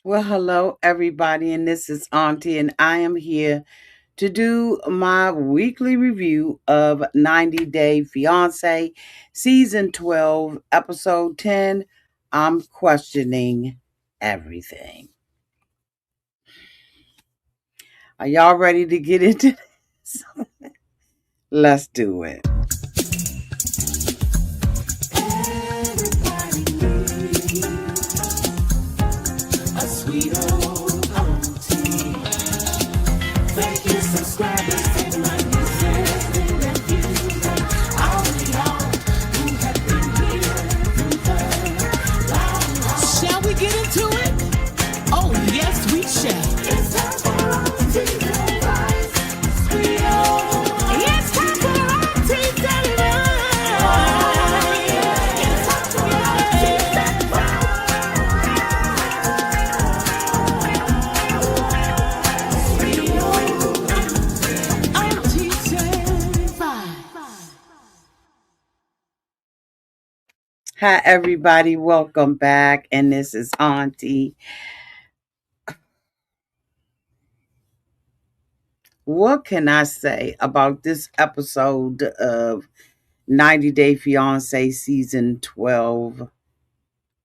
Well, hello, everybody, and this is Auntie, and I am here to do my weekly review of 90 Day Fiance, Season 12, Episode 10. I'm questioning everything. Are y'all ready to get into this? Let's do it. A sweet old auntie. Thank you, subscribers, to my nieces and nephews, and all of y'all who have been here through the long haul. Shall we get into it? Oh, yes, we shall. It's time for Auntie Advice. Sweet old. It's time for Auntie Advice. It's time for Auntie Advice. Hi, everybody. Welcome back. And this is Auntie. What can I say about this episode of 90 Day Fiance Season 12,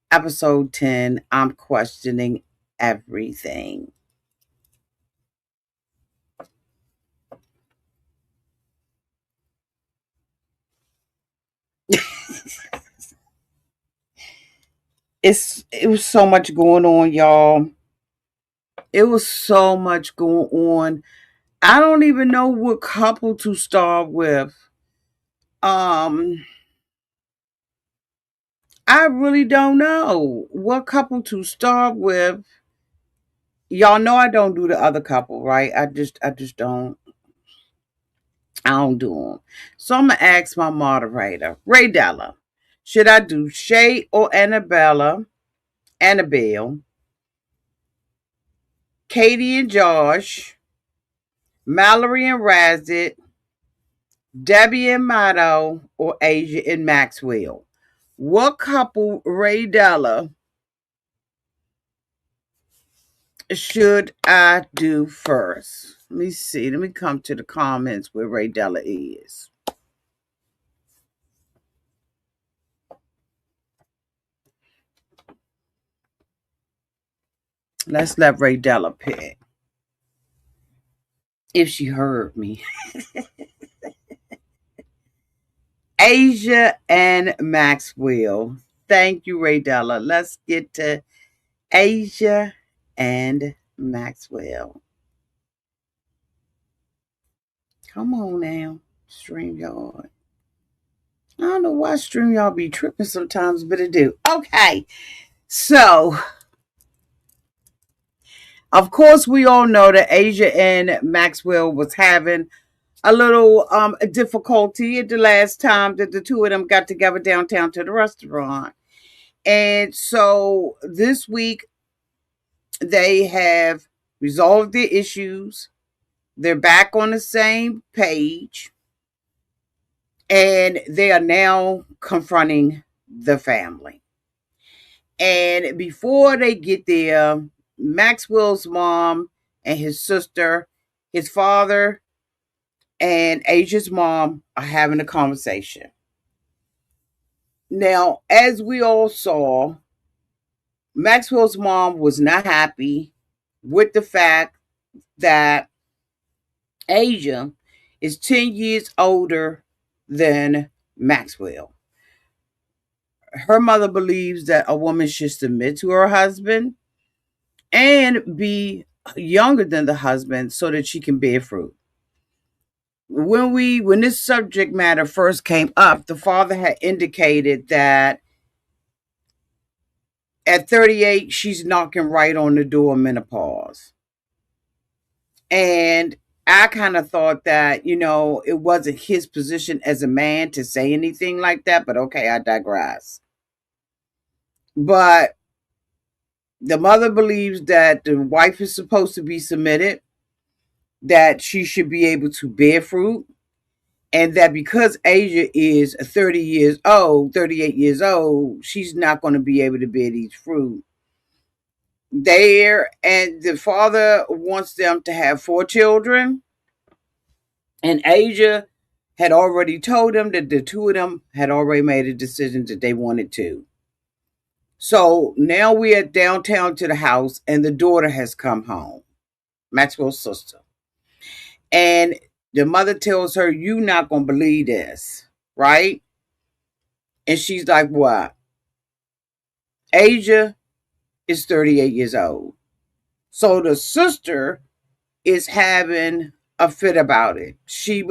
Episode 10? I'm questioning everything. It was so much going on, y'all. It was so much going on. I don't even know what couple to start with. Um, I really don't know what couple to start with. Y'all know I don't do the other couple, right? I just don't. I don't do them. So I'm gonna ask my moderator, Ray Della. Should I do Shay or Annabelle, Katie and Josh, Mallory and Razit, Debbie and Mato, or Asia and Maxwell? What couple, Ray Della, should I do first? Let me see. Let me come to the comments where Ray Della is. Let's let Ray Della pick. If she heard me. Asia and Maxwell. Thank you, Ray Della. Let's get to Asia and Maxwell. Come on now, StreamYard. I don't know why StreamYard be tripping sometimes, but it do. Okay, so of course we all know that Asia and Maxwell was having a little difficulty at the last time that the two of them got together downtown to the restaurant. And so this week they have resolved their issues. They're back on the same page. And they are now confronting the family. And before they get there, Maxwell's mom and his sister, his father, and Asia's mom are having a conversation. Now, as we all saw, Maxwell's mom was not happy with the fact that Asia is 10 years older than Maxwell. Her mother believes that a woman should submit to her husband and be younger than the husband so that she can bear fruit. When this subject matter first came up, the father had indicated that at 38 she's knocking right on the door of menopause. And I kind of thought that, it wasn't his position as a man to say anything like that, but okay, I digress. But the mother believes that the wife is supposed to be submitted, that she should be able to bear fruit, and that because Asia is 30 years old, 38 years old, she's not going to be able to bear these fruit. there, and the father wants them to have four children, and Asia had already told them that the two of them had already made a decision that they wanted to. So now we're at downtown to the house, and the daughter has come home, Maxwell's sister. And the mother tells her, "You not gonna believe this, right?" And she's like, "What?" Asia is 38 years old. So the sister is having a fit about it. She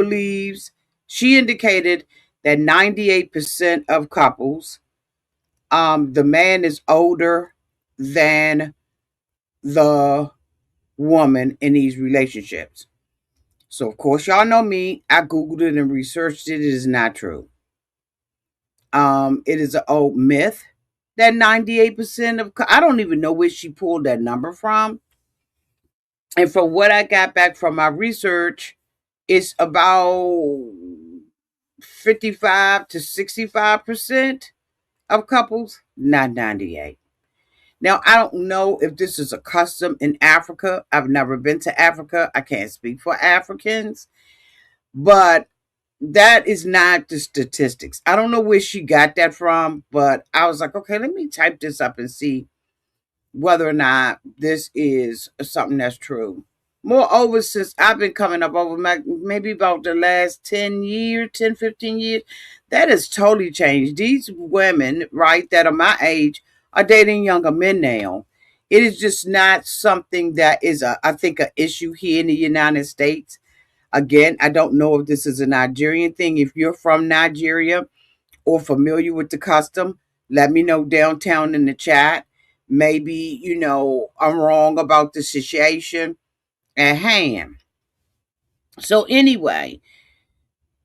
indicated that 98% of couples, the man is older than the woman in these relationships. So of course y'all know me. I googled it and researched it. It is not true. It is an old myth that 98% of I don't even know where she pulled that number from. And from what I got back from my research, it's about 55 to 65% of couples, not 98. Now, I don't know if this is a custom in Africa. I've never been to Africa. I can't speak for Africans, but that is not the statistics. I don't know where she got that from, but I was like, okay, let me type this up and see whether or not this is something that's true. Moreover, since I've been coming up over maybe about the last 10 years, 10, 15 years, that has totally changed. These women, right, that are my age are dating younger men now. It is just not something that is, I think, an issue here in the United States. Again, I don't know if this is a Nigerian thing. If you're from Nigeria or familiar with the custom, let me know downtown in the chat. Maybe, I'm wrong about the situation at hand. So, anyway,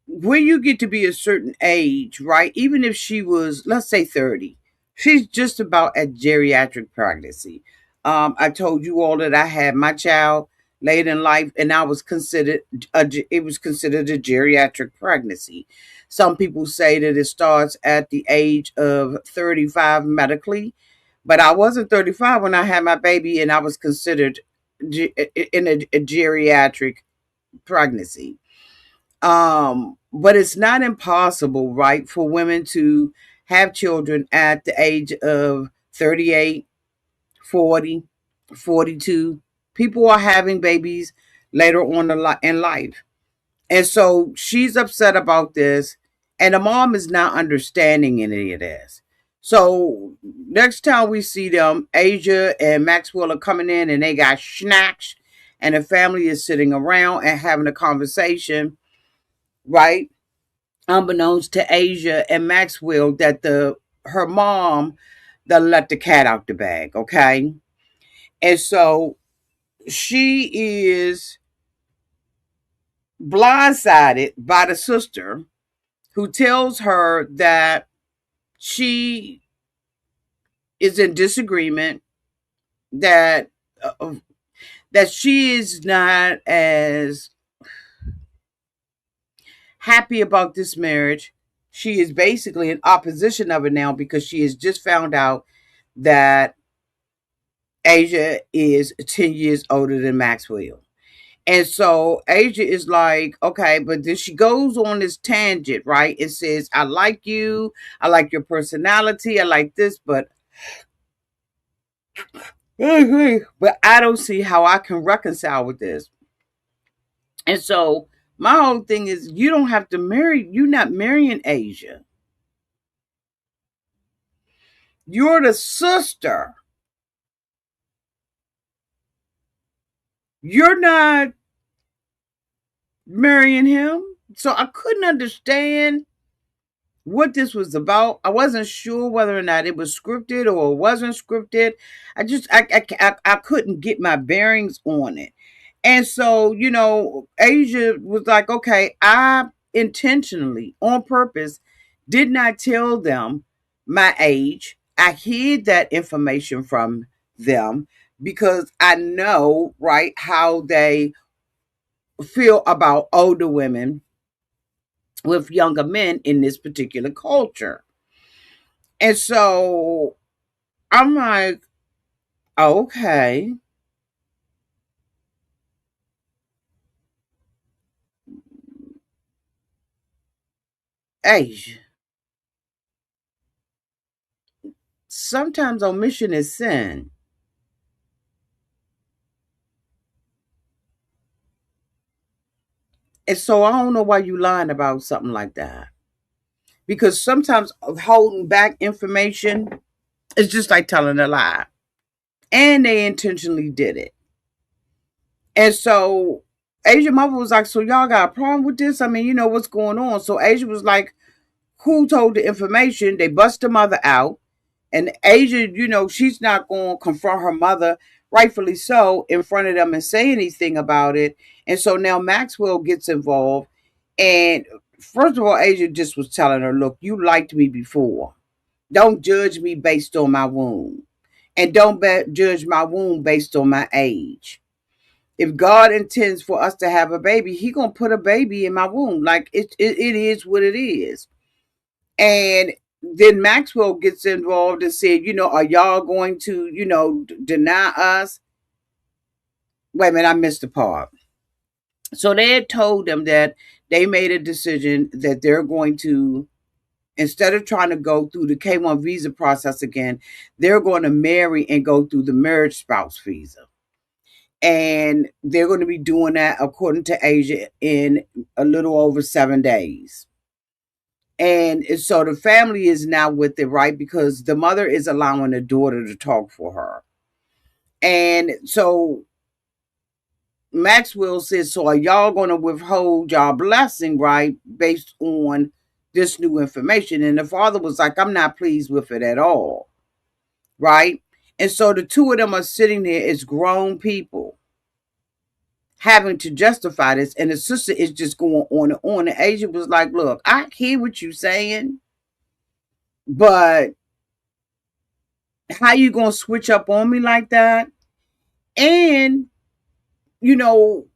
when you get to be a certain age, right? Even if she was, let's say 30, she's just about at geriatric pregnancy. I told you all that I had my child late in life, and I was considered it was considered a geriatric pregnancy. Some people say that it starts at the age of 35 medically, but I wasn't 35 when I had my baby, and I was considered in a geriatric pregnancy. But it's not impossible, right, for women to have children at the age of 38, 40, 42. People are having babies later on in life. And so she's upset about this, and the mom is not understanding any of this. So next time we see them, Asia and Maxwell are coming in and they got snacks, and the family is sitting around and having a conversation, right? Unbeknownst to Asia and Maxwell, that the her mom that let the cat out the bag, okay? And so she is blindsided by the sister who tells her that she is in disagreement, that that she is not as happy about this marriage. She is basically in opposition of it now because she has just found out that Asia is 10 years older than Maxwell. And so Asia is like, okay, but then she goes on this tangent, right? It says, I like you, I like your personality, I like this, but I don't see how I can reconcile with this. And so my whole thing is, you don't have to marry, you're not marrying Asia. You're the sister. You're not marrying him. So I couldn't understand what this was about. I wasn't sure whether or not it was scripted or it wasn't scripted. I couldn't get my bearings on it. And so, Asia was like, okay, I intentionally, on purpose, did not tell them my age. I hid that information from them because I know, right, how they feel about older women with younger men in this particular culture. And so I'm like, Okay. Hey, sometimes omission is sin. And so I don't know why you lying about something like that. Because sometimes holding back information is just like telling a lie. And they intentionally did it. And so Asia mother was like, so y'all got a problem with this? I mean, what's going on? So Asia was like, who told the information? They bust the mother out. And Asia, she's not going to confront her mother, rightfully so, in front of them and say anything about it. And so now Maxwell gets involved. And first of all, Asia just was telling her, look, you liked me before. Don't judge me based on my wound. And don't judge my wound based on my age. If God intends for us to have a baby, He gonna put a baby in my womb. Like it is what it is. And then Maxwell gets involved and said, are y'all going to, deny us? Wait a minute, I missed the part. So they had told them that they made a decision that they're going to, instead of trying to go through the K1 visa process again, they're going to marry and go through the marriage spouse visa. And they're going to be doing that, according to Asia, in a little over 7 days. And so the family is now with it, right? Because the mother is allowing the daughter to talk for her. And so Maxwell says, so are y'all going to withhold y'all blessing, right? Based on this new information. And the father was like, I'm not pleased with it at all. Right. And so the two of them are sitting there as grown people having to justify this. And the sister is just going on and on. And Asia was like, look, I hear what you're saying, but how you gonna switch up on me like that? And you know,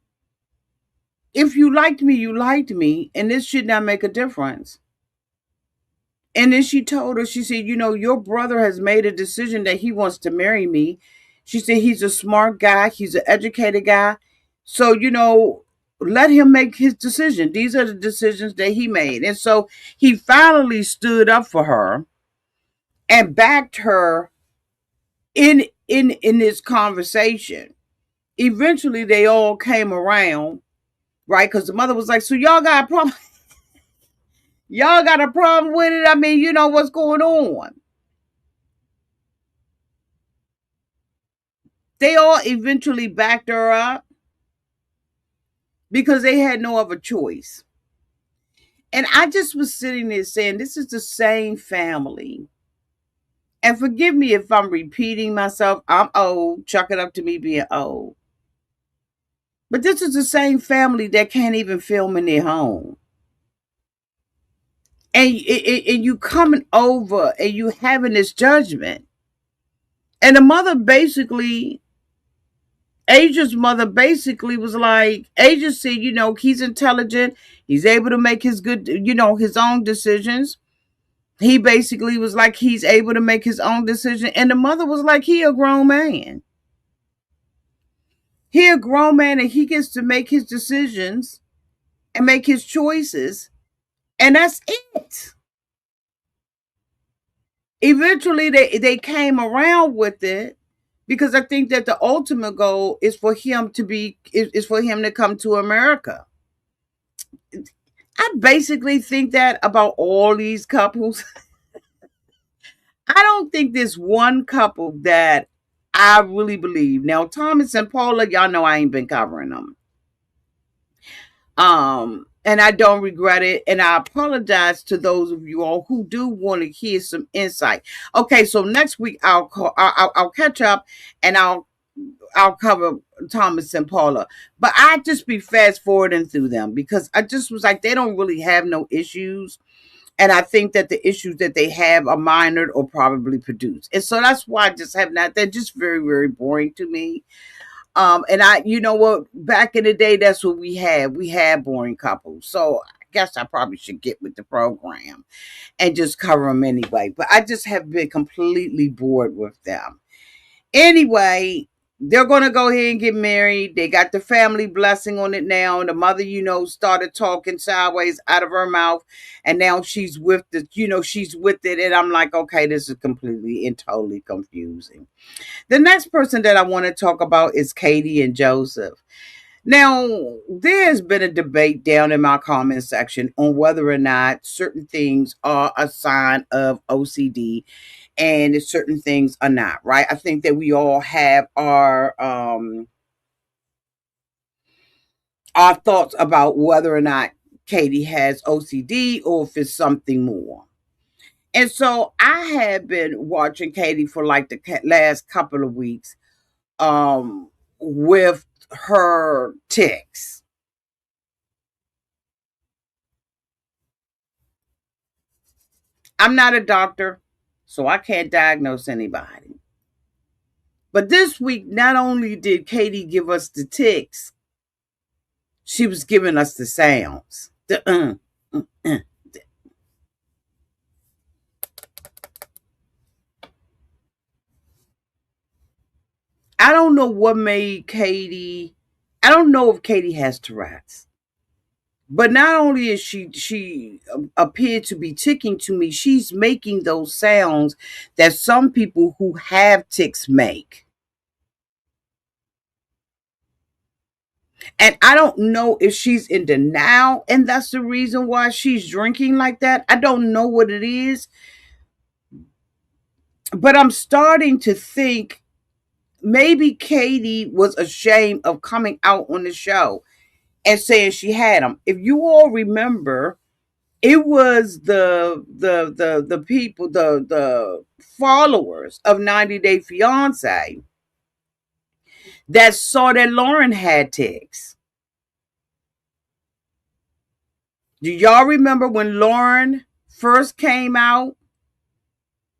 if you liked me, you liked me, and this should not make a difference. And then she told her, she said, your brother has made a decision that he wants to marry me. She said he's a smart guy, he's an educated guy. So, let him make his decision. These are the decisions that he made. And so he finally stood up for her and backed her in this conversation. Eventually they all came around, right? Because the mother was like, so y'all got a problem? Y'all got a problem with it? I mean, what's going on? They all eventually backed her up because they had no other choice. And I just was sitting there saying, this is the same family. And forgive me if I'm repeating myself. I'm old. Chuck it up to me being old. But this is the same family that can't even film in their home. And you coming over and you having this judgment. And the mother basically, Asia's mother basically was like, Asia said, he's intelligent. He's able to make his his own decisions. He basically was like, he's able to make his own decision. And the mother was like, he a grown man. He a grown man and he gets to make his decisions and make his choices. And that's it. Eventually they came around with it because I think that the ultimate goal is for him to is for him to come to America. I basically think that about all these couples. I don't think there's one couple that I really believe. Now, Thomas and Paula, y'all know I ain't been covering them. And I don't regret it. And I apologize to those of you all who do want to hear some insight. Okay, so next week I'll catch up and I'll cover Thomas and Paula. But I just be fast forwarding through them because I just was like, they don't really have no issues. And I think that the issues that they have are minored or probably produced. And so that's why I just have not, they're just very, very boring to me. And you know what, back in the day, that's what we had. We had boring couples. So I guess I probably should get with the program and just cover them anyway. But I just have been completely bored with them. Anyway, they're going to go ahead and get married. They got the family blessing on it now. And the mother, started talking sideways out of her mouth. And now she's with she's with it. And I'm like, okay, this is completely and totally confusing. The next person that I want to talk about is Katie and Joseph. Now, there's been a debate down in my comment section on whether or not certain things are a sign of OCD and certain things are not, right? I think that we all have our thoughts about whether or not Katie has OCD or if it's something more. And so I have been watching Katie for like the last couple of weeks with her tics. I'm not a doctor, so I can't diagnose anybody. But this week, not only did Katie give us the tics, she was giving us the sounds. The uh. I don't know what made Katie. I don't know if Katie has Tourette's. But not only is she appeared to be ticking to me, she's making those sounds that some people who have tics make. And I don't know if she's in denial and that's the reason why she's drinking like that. I don't know what it is. But I'm starting to think maybe Katie was ashamed of coming out on the show and saying she had them. If you all remember, it was the people, the followers of 90 Day Fiance that saw that Lauren had ticks. Do y'all remember when Lauren first came out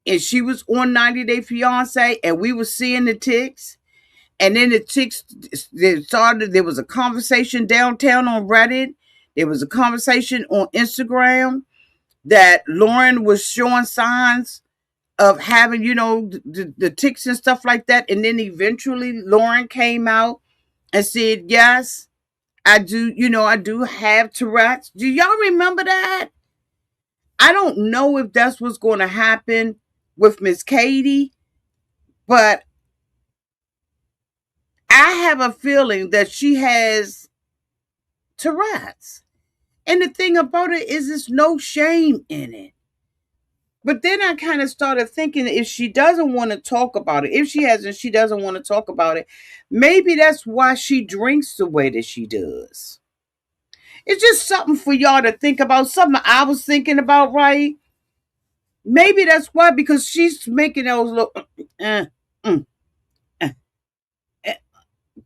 and she was on 90 Day Fiance and we were seeing the ticks? And then the ticks, they started, there was a conversation downtown on Reddit. There was a conversation on Instagram that Lauren was showing signs of having, the ticks and stuff like that. And then eventually Lauren came out and said, yes, I do, I do have Tourette's. Do y'all remember that? I don't know if that's what's going to happen with Miss Katie, but I have a feeling that she has Tourette's. And the thing about it is, there's no shame in it. But then I kind of started thinking if she doesn't want to talk about it, if she hasn't, she doesn't want to talk about it, maybe that's why she drinks the way that she does. It's just something for y'all to think about, something I was thinking about, right? Maybe that's why, because she's making those little, uh, uh, uh, uh,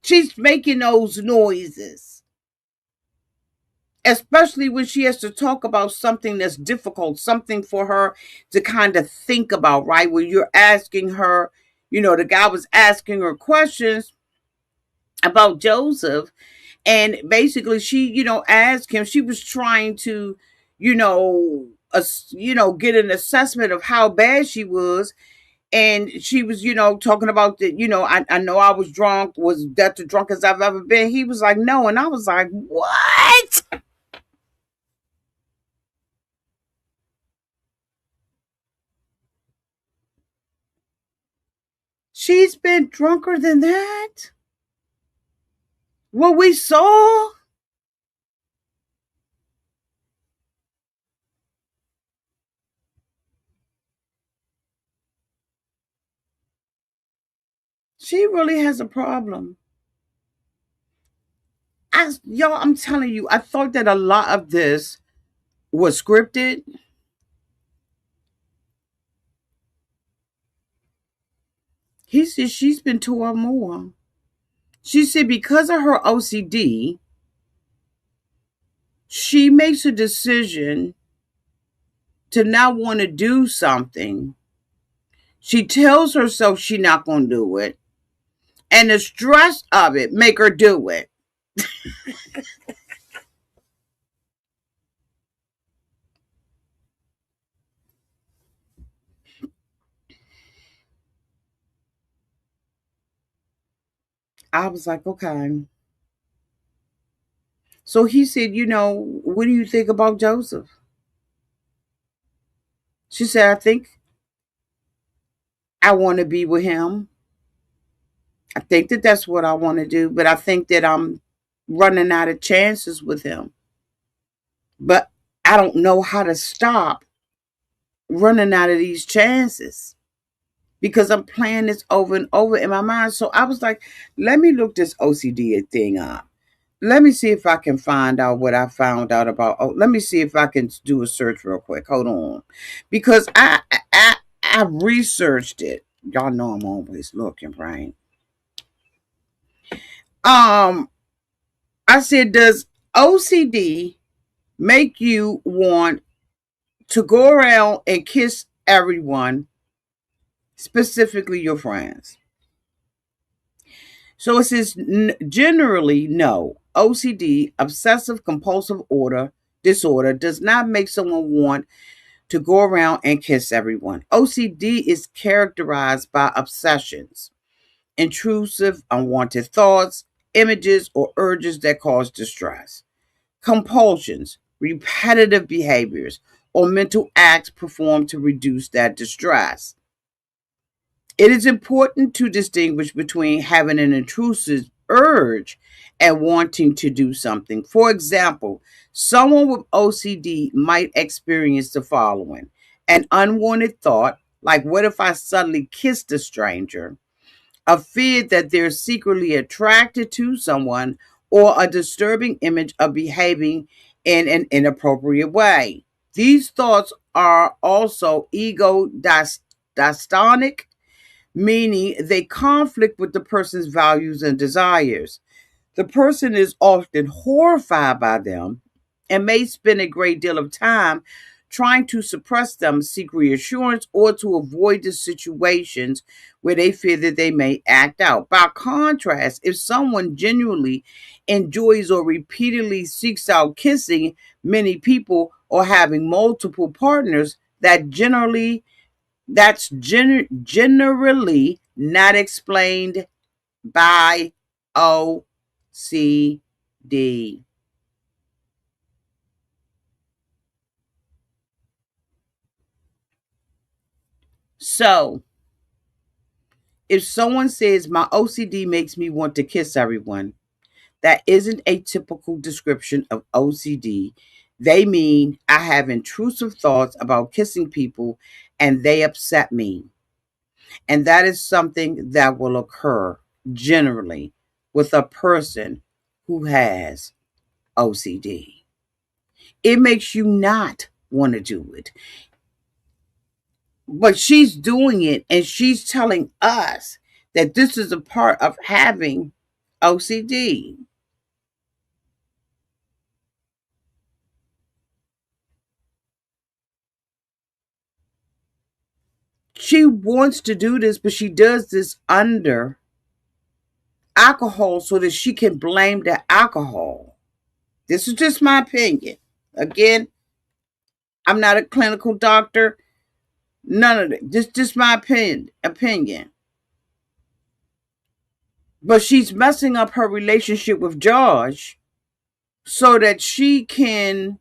she's making those noises. Especially when she has to talk about something that's difficult, something for her to kind of think about, right? When you're asking her, the guy was asking her questions about Joseph, and basically she, asked him, she was trying to, get an assessment of how bad she was. And she was, talking about that, I know I was drunk. Was that the drunkest I've ever been? He was like, no. And I was like, what? She's been drunker than that? What we saw? She really has a problem. Y'all, I'm telling you, I thought that a lot of this was scripted. He said she's been two or more. She said because of her OCD, she makes a decision to not want to do something. She tells herself she's not going to do it. And the stress of it make her do it. I was like, okay. So he said, what do you think about Joseph? She said, I think I want to be with him. I think that that's what I want to do, but I think that I'm running out of chances with him. But I don't know how to stop running out of these chances because I'm playing this over and over in my mind. So I was like, let me look this OCD thing up. Let me see if I can find out what I found out about. Oh, let me see if I can do a search real quick. Hold on, because I researched it. Y'all know I'm always looking, right? Um, I said, does OCD make you want to go around and kiss everyone, specifically your friends? So it says generally no. OCD, obsessive compulsive order disorder, does not make someone want to go around and kiss everyone. OCD is characterized by obsessions, intrusive, unwanted thoughts, images, or urges that cause distress. Compulsions, repetitive behaviors, or mental acts performed to reduce that distress. It is important to distinguish between having an intrusive urge and wanting to do something. For example, someone with OCD might experience the following: an unwanted thought, like what if I suddenly kissed a stranger? A fear that they're secretly attracted to someone, or a disturbing image of behaving in an inappropriate way. These thoughts are also ego dystonic, meaning they conflict with the person's values and desires. The person is often horrified by them and may spend a great deal of time trying to suppress them, seek reassurance, or to avoid the situations where they fear that they may act out. By contrast, if someone genuinely enjoys or repeatedly seeks out kissing many people or having multiple partners, that's generally not explained by OCD. So, if someone says my OCD makes me want to kiss everyone, that isn't a typical description of OCD. They mean I have intrusive thoughts about kissing people and they upset me. And that is something that will occur generally with a person who has OCD. It makes you not want to do it. But she's doing it and she's telling us that this is a part of having OCD. She wants to do this, but she does this under alcohol so that she can blame the alcohol. This is just my opinion. Again, I'm not a clinical doctor. None of it. Just my opinion. But she's messing up her relationship with Josh so that she can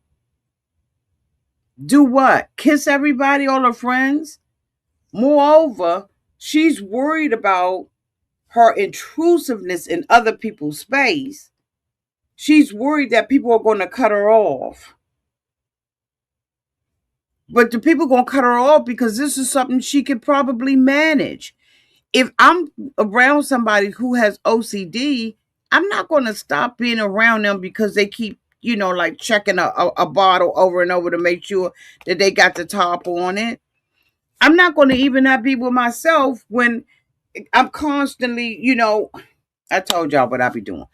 do what? Kiss everybody, all her friends? Moreover, she's worried about her intrusiveness in other people's space. She's worried that people are going to cut her off. But the people are going to cut her off because this is something she could probably manage. If I'm around somebody who has OCD, I'm not going to stop being around them because they keep, like checking a bottle over and over to make sure that they got the top on it. I'm not going to even not be with myself when I'm constantly, I told y'all what I be doing.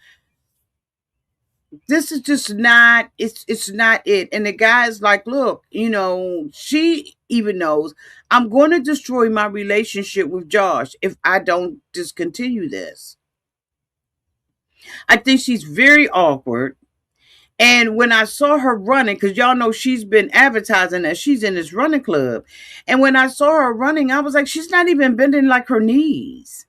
This is just not, it's not it. And the guy's like, look, she even knows I'm going to destroy my relationship with Josh if I don't discontinue this. I think she's very awkward. And when I saw her running, because y'all know she's been advertising that she's in this running club. And when I saw her running, I was like, she's not even bending like her knees.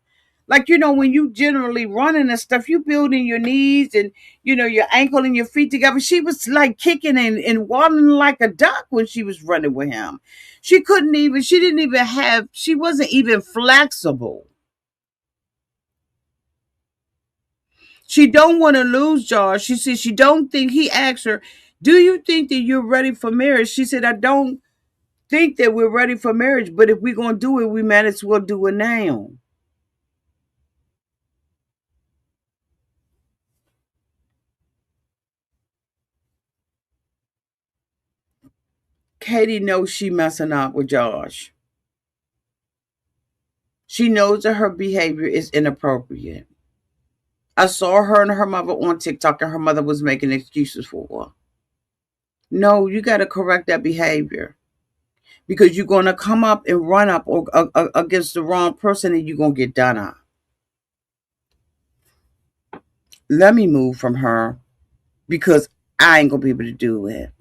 Like, when you generally running and stuff, you building your knees and, your ankle and your feet together. She was like kicking and waddling like a duck when she was running with him. She wasn't even flexible. She don't want to lose Josh. She said she don't think. He asked her, do you think that you're ready for marriage? She said, I don't think that we're ready for marriage, but if we're going to do it, we might as well do it now. Katie knows she messing up with Josh. She knows that her behavior is inappropriate. I saw her and her mother on TikTok, and her mother was making excuses for her. No, you got to correct that behavior, because you're going to come up and run up against the wrong person, and you're going to get done up. Let me move from her, because I ain't going to be able to do it.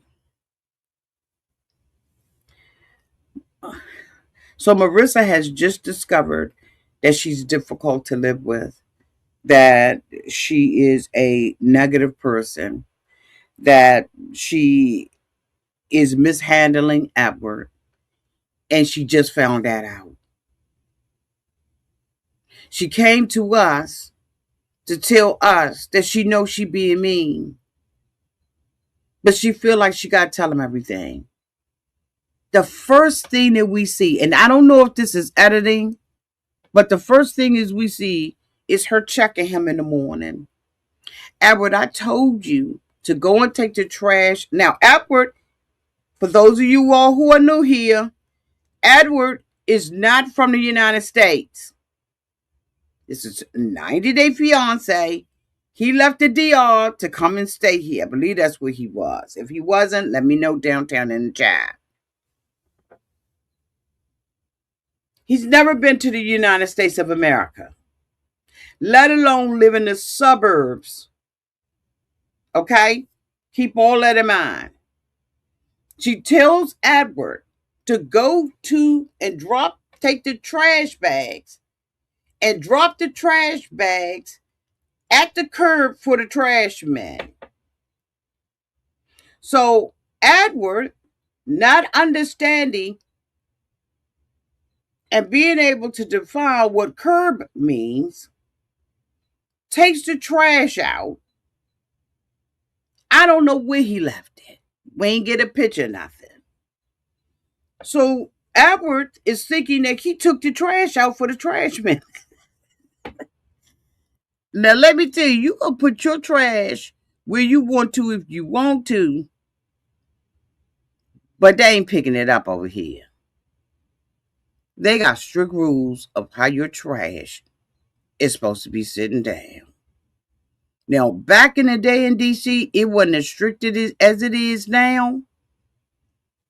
So Marissa has just discovered that she's difficult to live with, that she is a negative person, that she is mishandling Edward, and she just found that out. She came to us to tell us that she knows she being mean, but she feel like she got to tell him everything. The first thing that we see, and I don't know if this is editing, but the first thing is we see is her checking him in the morning. Edward, I told you to go and take the trash. Now, Edward, for those of you all who are new here, Edward is not from the United States. This is 90-day fiance. He left the DR to come and stay here. I believe that's where he was. If he wasn't, let me know downtown in the chat. He's never been to the United States of America, let alone live in the suburbs. Okay? Keep all that in mind. She tells Edward to go to and take the trash bags and drop the trash bags at the curb for the trash men. So Edward, not understanding and being able to define what curb means, takes the trash out. I don't know where he left it. We ain't get a picture, nothing. So Edward is thinking that he took the trash out for the trash man. Now let me tell you, you gonna put your trash where you want to if you want to, but they ain't picking it up over here. They got strict rules of how your trash is supposed to be sitting down. Now, back in the day in DC, it wasn't as strict as it is now.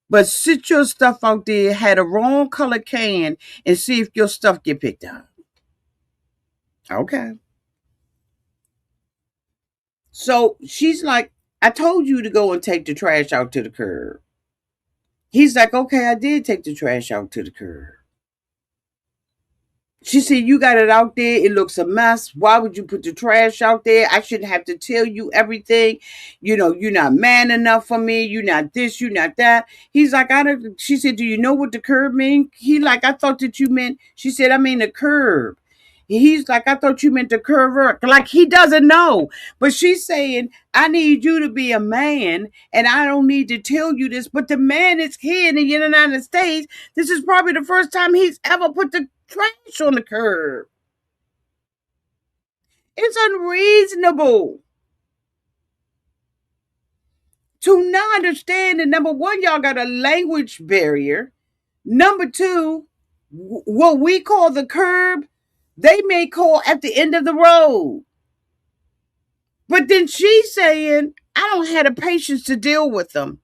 But sit your stuff out there, had a wrong color can, and see if your stuff get picked up. Okay. So she's like, I told you to go and take the trash out to the curb. He's like, okay, I did take the trash out to the curb. She said, you got it out there. It looks a mess. Why would you put the trash out there? I shouldn't have to tell you everything. You're not man enough for me. You're not this, you're not that. He's like, I don't. She said, do you know what the curb mean? He like, I thought that you meant, she said, I mean the curb. He's like, I thought you meant the curve. Like, he doesn't know. But she's saying, I need you to be a man, and I don't need to tell you this. But the man is here in the United States. This is probably the first time he's ever put the trash on the curb. It's unreasonable to not understand that, number one, y'all got a language barrier. Number two, what we call the curb, they may call at the end of the road. But then she's saying, I don't have the patience to deal with them.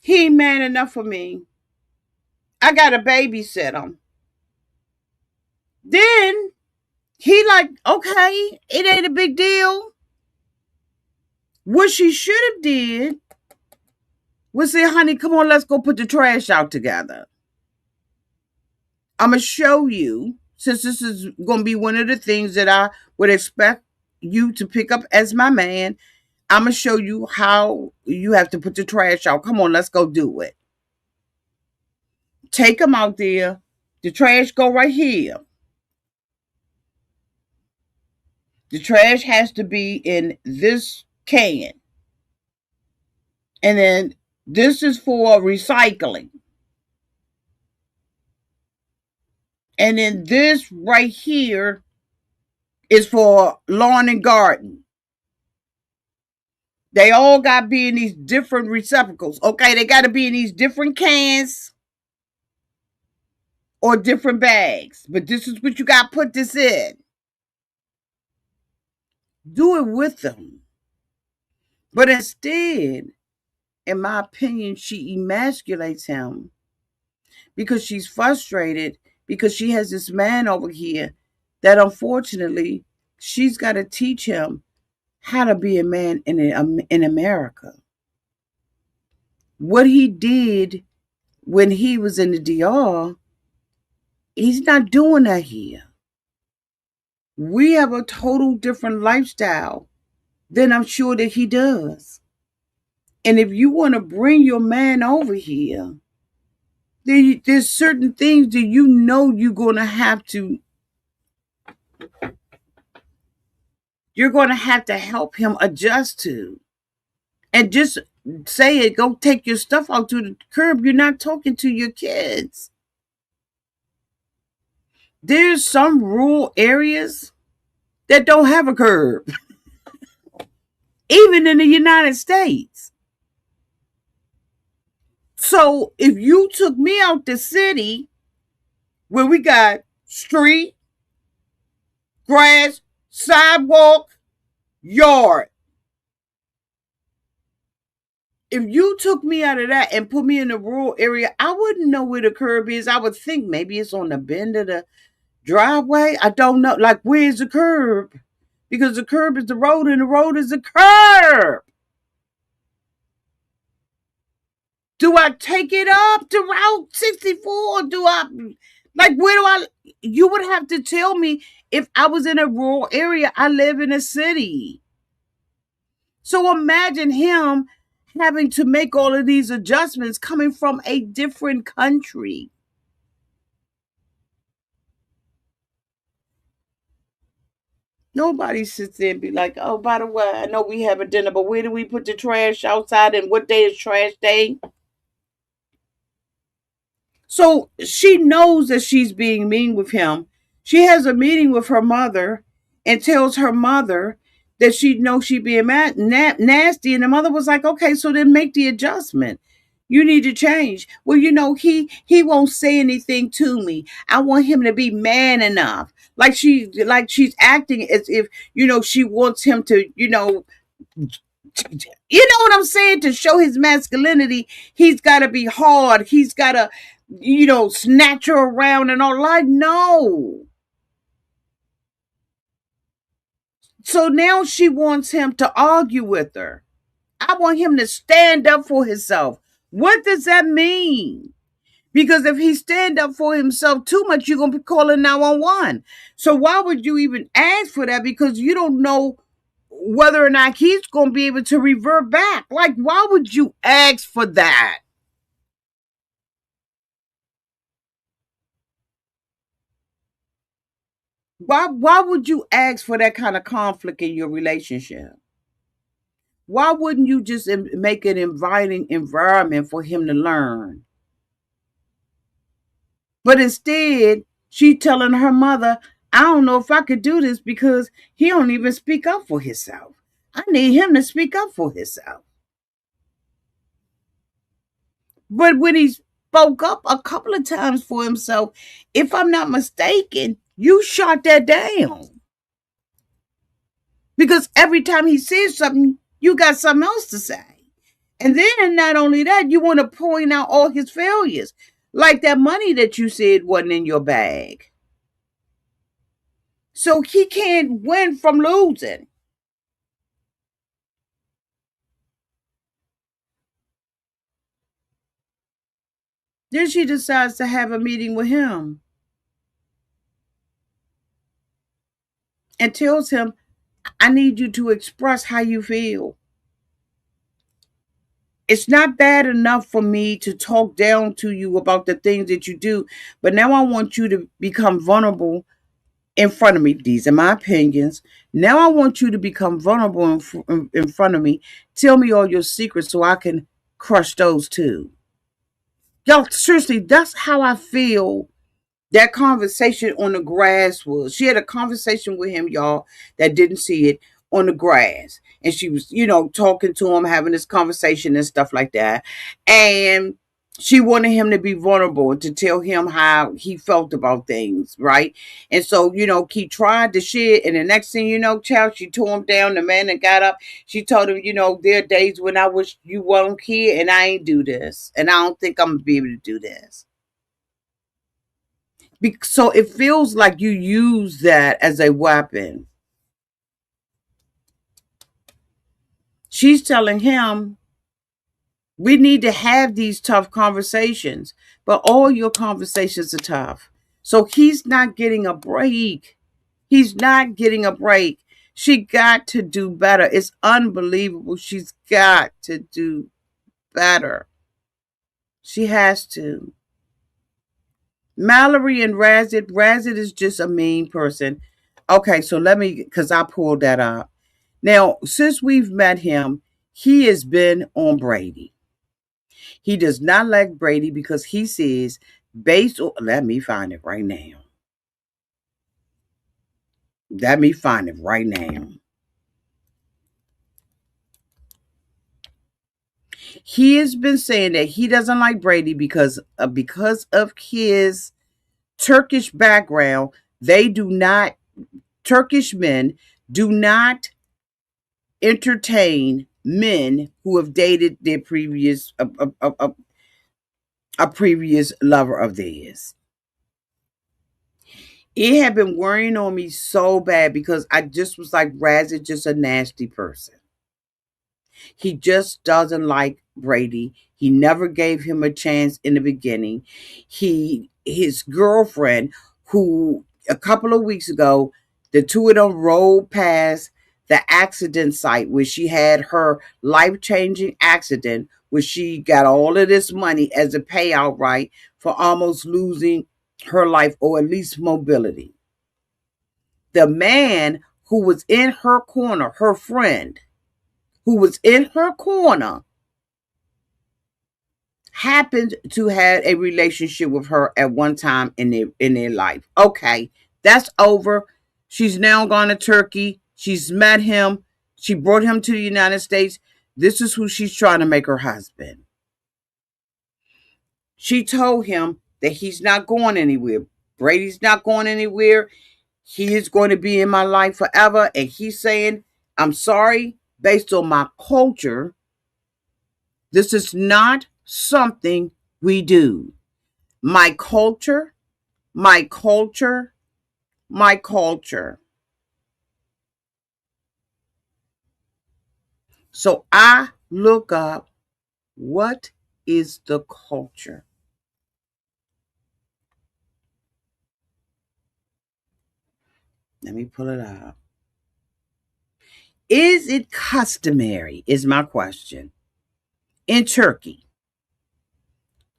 He ain't man enough for me. I got to babysit him. Then he like, okay, it ain't a big deal. What she should have did We'll say, honey, come on, let's go put the trash out together. I'm going to show you, since this is going to be one of the things that I would expect you to pick up as my man. I'm going to show you how you have to put the trash out. Come on, let's go do it. Take them out there. The trash go right here. The trash has to be in this can. And then this is for recycling. And then this right here is for lawn and garden. They all got to be in these different receptacles. Okay, they got to be in these different cans or different bags. But this is what you got to put this in. Do it with them. But instead, in my opinion, she emasculates him because she's frustrated because she has this man over here that unfortunately she's got to teach him how to be a man in America. What he did when he was in the DR, he's not doing that here. We have a total different lifestyle than I'm sure that he does. And if you want to bring your man over here, there's certain things that you know you're going to have to help him adjust to. And just say it, go take your stuff out to the curb. You're not talking to your kids. There's some rural areas that don't have a curb, even in the United States. So if you took me out the city where we got street, grass, sidewalk, yard, if you took me out of that and put me in a rural area, I wouldn't know where the curb is. I would think maybe it's on the bend of the driveway. I don't know. Like, where's the curb? Because the curb is the road and the road is the curb. Do I take it up to Route 64? Or do I, like, where do I, you would have to tell me if I was in a rural area. I live in a city. So imagine him having to make all of these adjustments coming from a different country. Nobody sits there and be like, oh, by the way, I know we having dinner, but where do we put the trash outside and what day is trash day? So she knows that she's being mean with him. She has a meeting with her mother and tells her mother that she knows she being nasty. And the mother was like, okay, so then make the adjustment. You need to change. Well, he won't say anything to me. I want him to be man enough. Like she's acting as if, she wants him to, what I'm saying? To show his masculinity, he's got to be hard. He's got to, snatch her around and all. Like, no. So now she wants him to argue with her. I want him to stand up for himself. What does that mean? Because if he stand up for himself too much, you're going to be calling 911. So why would you even ask for that? Because you don't know whether or not he's going to be able to revert back. Like, why would you ask for that? Why would you ask for that kind of conflict in your relationship? Why wouldn't you just make an inviting environment for him to learn? But instead, she telling her mother, I don't know if I could do this because he don't even speak up for himself. I need him to speak up for himself. But when he spoke up a couple of times for himself, if I'm not mistaken, you shot that down. Because every time he says something, you got something else to say. And then not only that, you want to point out all his failures. Like that money that you said wasn't in your bag. So he can't win from losing. Then she decides to have a meeting with him and tells him, I need you to express how you feel. It's not bad enough for me to talk down to you about the things that you do, but now I want you to become vulnerable in front of me. These are my opinions. Now I want you to become vulnerable in front of me. Tell me all your secrets so I can crush those too. Y'all, seriously, that's how I feel that conversation on the grass was. She had a conversation with him, y'all, that didn't see it, on the grass. And she was, talking to him, having this conversation and stuff like that. And she wanted him to be vulnerable and to tell him how he felt about things, right? And so, he tried the shit. And the next thing you know, child, she tore him down. The man that got up, she told him, there are days when I wish you weren't here and I ain't do this. And I don't think I'm going to be able to do this. So it feels like you use that as a weapon. She's telling him, we need to have these tough conversations, but all your conversations are tough. So he's not getting a break. He's not getting a break. She got to do better. It's unbelievable. She's got to do better. She has to. Mallory and Razit. Razit is just a mean person. Okay, so let me, because I pulled that up. Now, since we've met him, he has been on Brady. He does not like Brady because he says, based on, let me find it right now. Let me find it right now. He has been saying that he doesn't like Brady because of his Turkish background. They do not, Turkish men do not entertain men who have dated their previous a previous lover of theirs. It had been worrying on me so bad because I just was like, Raz is just a nasty person. He just doesn't like Brady. He never gave him a chance in the beginning. His girlfriend, who a couple of weeks ago, the two of them rode past the accident site where she had her life-changing accident, where she got all of this money as a payout, right, for almost losing her life or at least mobility. The man who was in her corner, her friend, who was in her corner, happened to have a relationship with her at one time in their life. Okay, that's over. She's now gone to Turkey. She's met him. She brought him to the United States. This is who she's trying to make her husband. She told him that he's not going anywhere. Brady's not going anywhere. He is going to be in my life forever. And he's saying, I'm sorry, based on my culture, this is not something we do. My culture, my culture, my culture. So I look up, what is the culture? Let me pull it up. Is it customary, is my question, in Turkey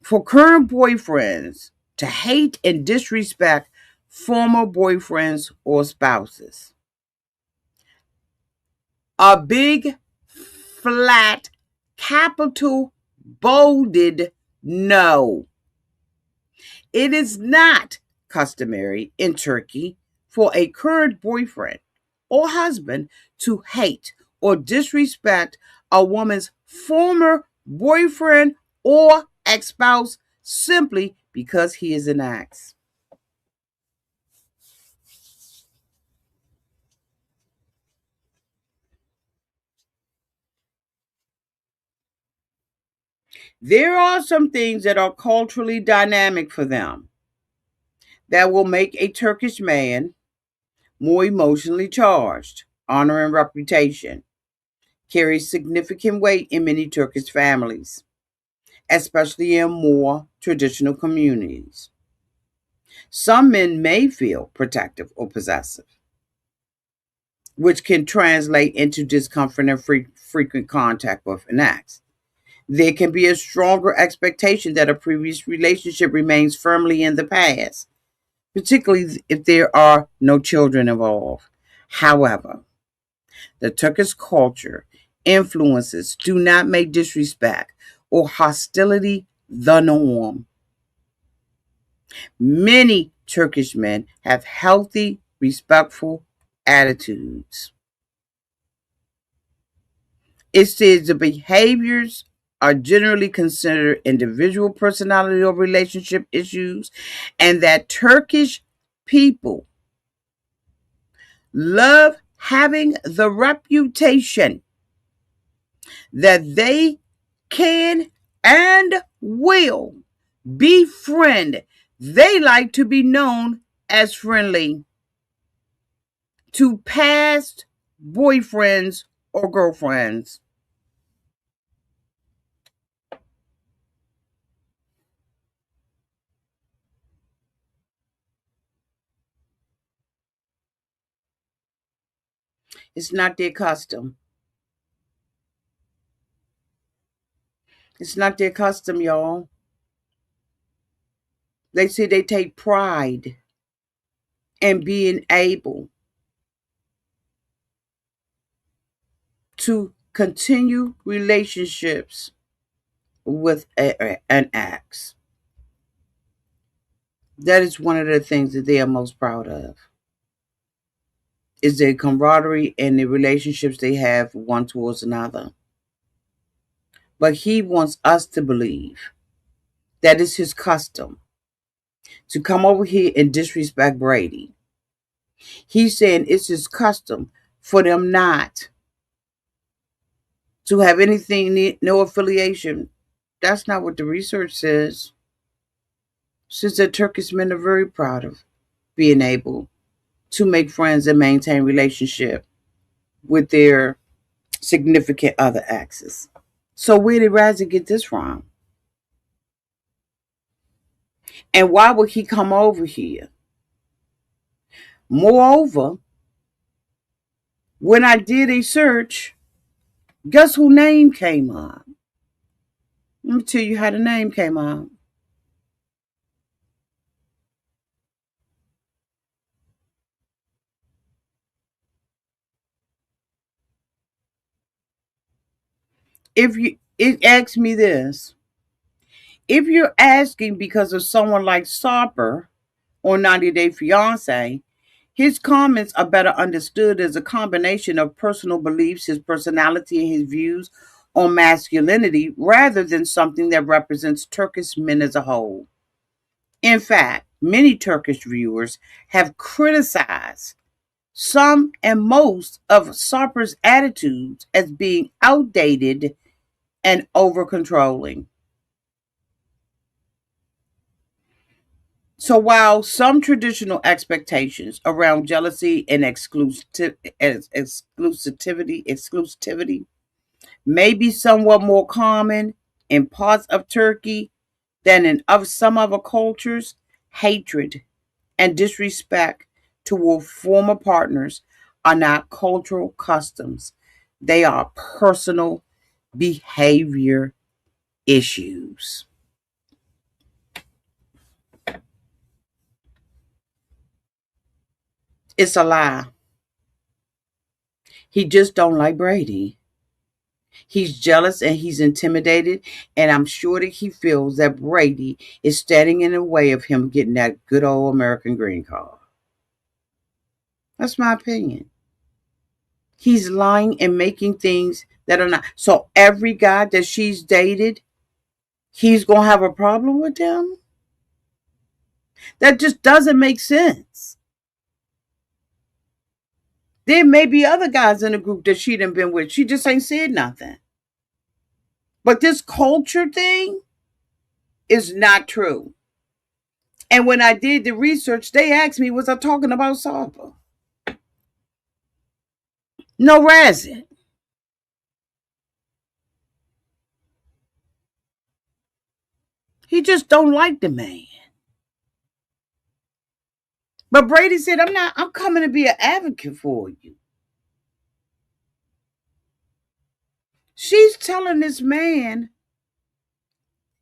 for current boyfriends to hate and disrespect former boyfriends or spouses? A big, flat, capital, bolded no. It is not customary in Turkey for a current boyfriend or husband to hate or disrespect a woman's former boyfriend or ex spouse simply because he is an ex. There are some things that are culturally dynamic for them that will make a Turkish man more emotionally charged. Honor and reputation carries significant weight in many Turkish families, especially in more traditional communities. Some men may feel protective or possessive, which can translate into discomfort and frequent contact with an ex. There can be a stronger expectation that a previous relationship remains firmly in the past, particularly if there are no children involved. However, the Turkish culture influences do not make disrespect or hostility the norm. Many Turkish men have healthy, respectful attitudes. It says the behaviors are generally considered individual personality or relationship issues, and that Turkish people love having the reputation that they can and will befriend. They like to be known as friendly to past boyfriends or girlfriends. It's not their custom. It's not their custom, y'all. They say they take pride in being able to continue relationships with an ex. That is one of the things that they are most proud of. Is their camaraderie and the relationships they have one towards another. But he wants us to believe that it's his custom to come over here and disrespect Brady. He's saying it's his custom for them not to have anything, no affiliation. That's not what the research says. It says that Turkish men are very proud of being able to make friends and maintain relationship with their significant other exes. So where did Raza get this from? And why would he come over here? Moreover, when I did a search, guess who name came up? Let me tell you how the name came up. If you it asked me this, if you're asking because of someone like Sarper or 90 Day Fiance, his comments are better understood as a combination of personal beliefs, his personality, and his views on masculinity rather than something that represents Turkish men as a whole. In fact, many Turkish viewers have criticized some and most of Sarper's attitudes as being outdated and over controlling. So while some traditional expectations around jealousy and exclusivity may be somewhat more common in parts of Turkey than in of some other cultures, hatred and disrespect toward former partners are not cultural customs. They are personal behavior issues. It's a lie. He just don't like Brady. He's jealous and he's intimidated, and I'm sure that he feels that Brady is standing in the way of him getting that good old American green card. That's my opinion. He's lying and making things that are not. So every guy that she's dated, he's going to have a problem with them? That just doesn't make sense. There may be other guys in the group that she done been with. She just ain't said nothing. But this culture thing is not true. And when I did the research, they asked me, was I talking about Saba? No, Razzie. He just don't like the man. But Brady said, I'm coming to be an advocate for you. She's telling this man,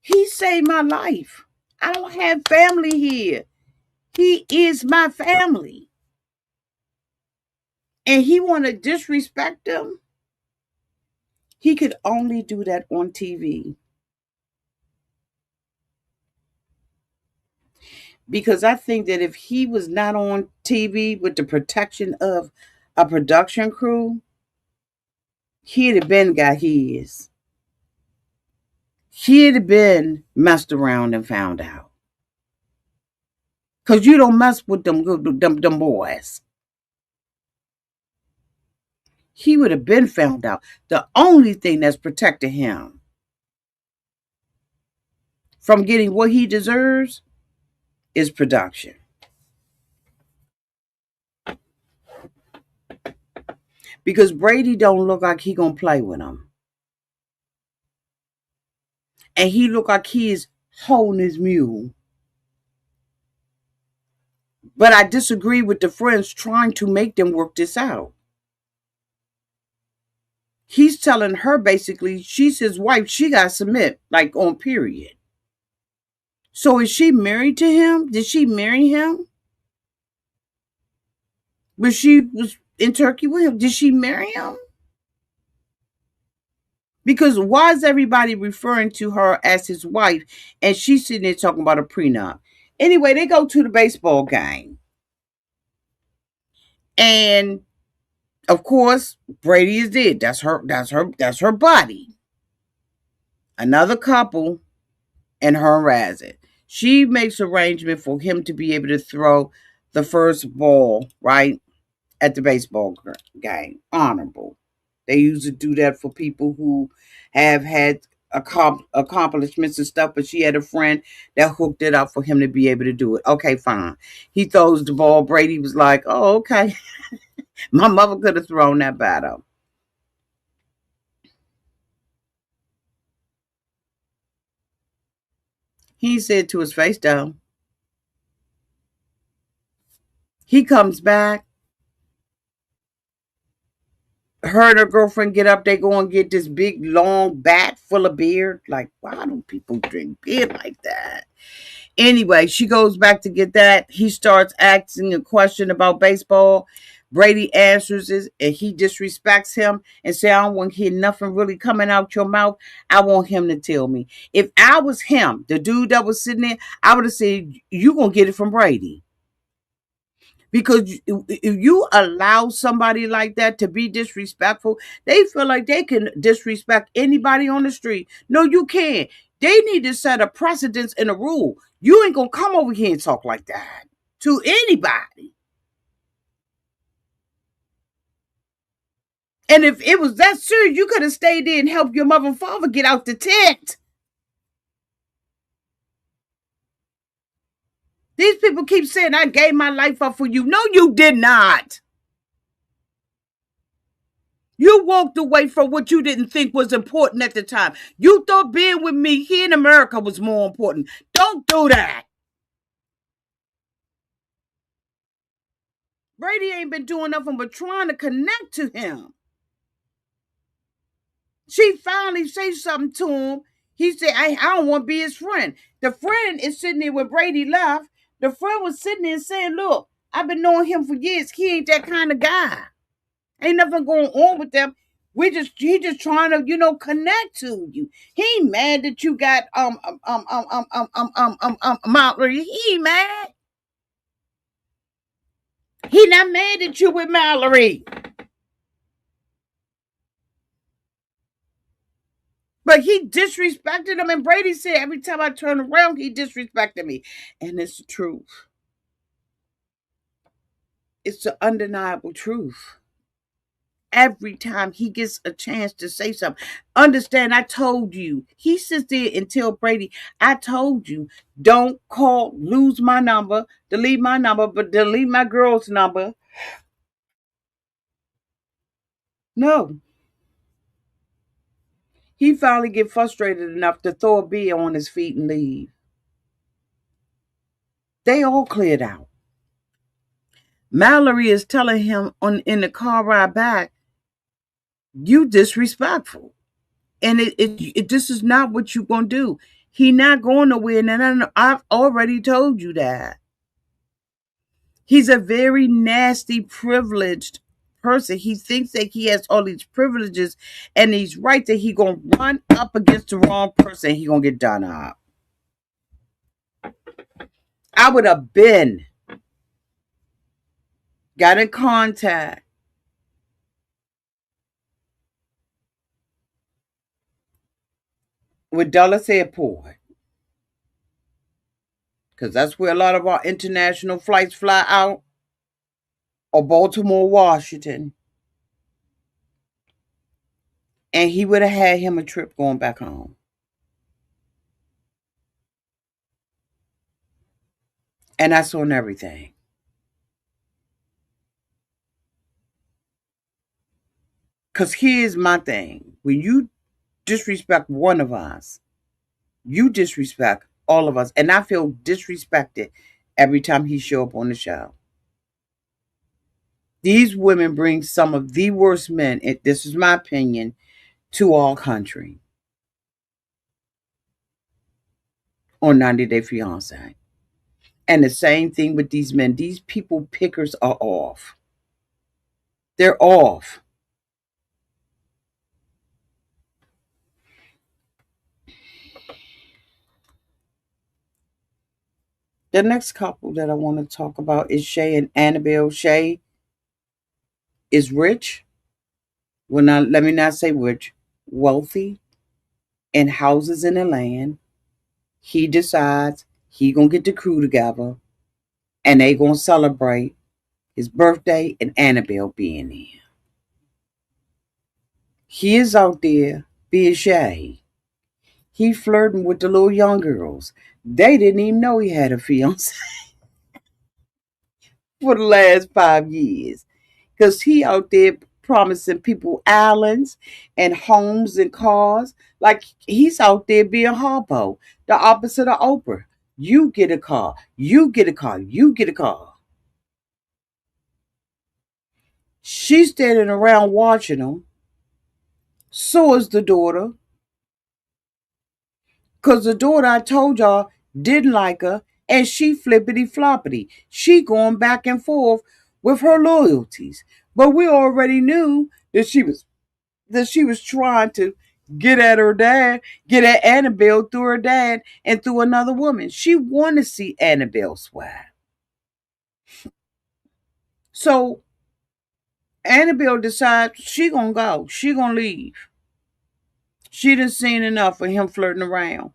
he saved my life. I don't have family here. He is my family. And he want to disrespect them. He could only do that on TV. Because I think that if he was not on TV with the protection of a production crew, he'd have been got his. He'd have been messed around and found out. Because you don't mess with them boys. He would have been found out. The only thing that's protected him from getting what he deserves is production. Because Brady don't look like he gonna play with him. And he look like he is holding his mule. But I disagree with the friends trying to make them work this out. He's telling her basically she's his wife. She got to submit, like on period. So is she married to him? Did she marry him? But she was in Turkey with him. Did she marry him? Because why is everybody referring to her as his wife and she's sitting there talking about a prenup? Anyway, they go to the baseball game. And of course, Brady is dead. That's her body. Another couple and her has it. She makes arrangement for him to be able to throw the first ball, right, at the baseball game. Honorable. They usually do that for people who have had accomplishments and stuff, but she had a friend that hooked it up for him to be able to do it. Okay, fine. He throws the ball. Brady was like, oh, okay. My mother could have thrown that bat up. He said to his face down. He comes back. Her and her girlfriend get up. They go and get this big long bat full of beer. Like, why do people drink beer like that? Anyway, she goes back to get that. He starts asking a question about baseball. Brady answers it and he disrespects him and say, I don't want to hear nothing really coming out your mouth. I want him to tell me. If I was him, the dude that was sitting there, I would have said, you going to get it from Brady. Because if you allow somebody like that to be disrespectful, they feel like they can disrespect anybody on the street. No, you can't. They need to set a precedence and a rule. You ain't gonna come over here and talk like that to anybody. And if it was that serious, you could have stayed there and helped your mother and father get out the tent. These people keep saying, I gave my life up for you. No, you did not. You walked away from what you didn't think was important at the time. You thought being with me here in America was more important. Don't do that. Brady ain't been doing nothing but trying to connect to him. She finally says something to him. He said, I don't want to be his friend. The friend is sitting there when Brady left. The friend was sitting there saying, look, I've been knowing him for years. He ain't that kind of guy. Ain't nothing going on with them. He just trying to, connect to you. He ain't mad that you got Mallory. He ain't mad. He not mad at you with Mallory. But he disrespected him, and Brady said every time I turn around, he disrespected me. And it's the truth. It's the undeniable truth. Every time he gets a chance to say something, understand, I told you. He sits there and tell Brady, I told you, don't call, lose my number, delete my number, but delete my girl's number. No. He finally get frustrated enough to throw a beer on his feet and leave. They all cleared out. Mallory is telling him on in the car ride back, you disrespectful. And this is not what you gonna do. He not going nowhere. And I've already told you that. He's a very nasty, privileged person. He thinks that he has all these privileges and he's right that he gonna run up against the wrong person. He gonna get done up. I would have been got in contact with Dulles Airport because that's where a lot of our international flights fly out, or Baltimore, Washington. And he would have had him a trip going back home. And that's on everything. Because here's my thing. When you disrespect one of us, you disrespect all of us. And I feel disrespected every time he show up on the show. These women bring some of the worst men, this is my opinion, to our country on 90 Day Fiance. And the same thing with these men. These people pickers are off. They're off. The next couple that I want to talk about is Shay and Annabelle. Shay is rich. Well, not let me not say rich, wealthy, and houses in the land. He decides he gonna get the crew together, and they gonna celebrate his birthday and Annabelle being there. He is out there being Shay. He flirting with the little young girls. They didn't even know he had a fiance for the last 5 years. Because he out there promising people islands and homes and cars. Like he's out there being Harpo, the opposite of Oprah. You get a car, you get a car, you get a car. She's standing around watching him. So is the daughter. Because the daughter, I told y'all, didn't like her. And she flippity floppity. She going back and forth with her loyalties. But we already knew that she was trying to get at her dad, get at Annabelle through her dad and through another woman. She wanted to see Annabelle swag. So Annabelle decides she gonna go. She gonna leave. She done seen enough of him flirting around.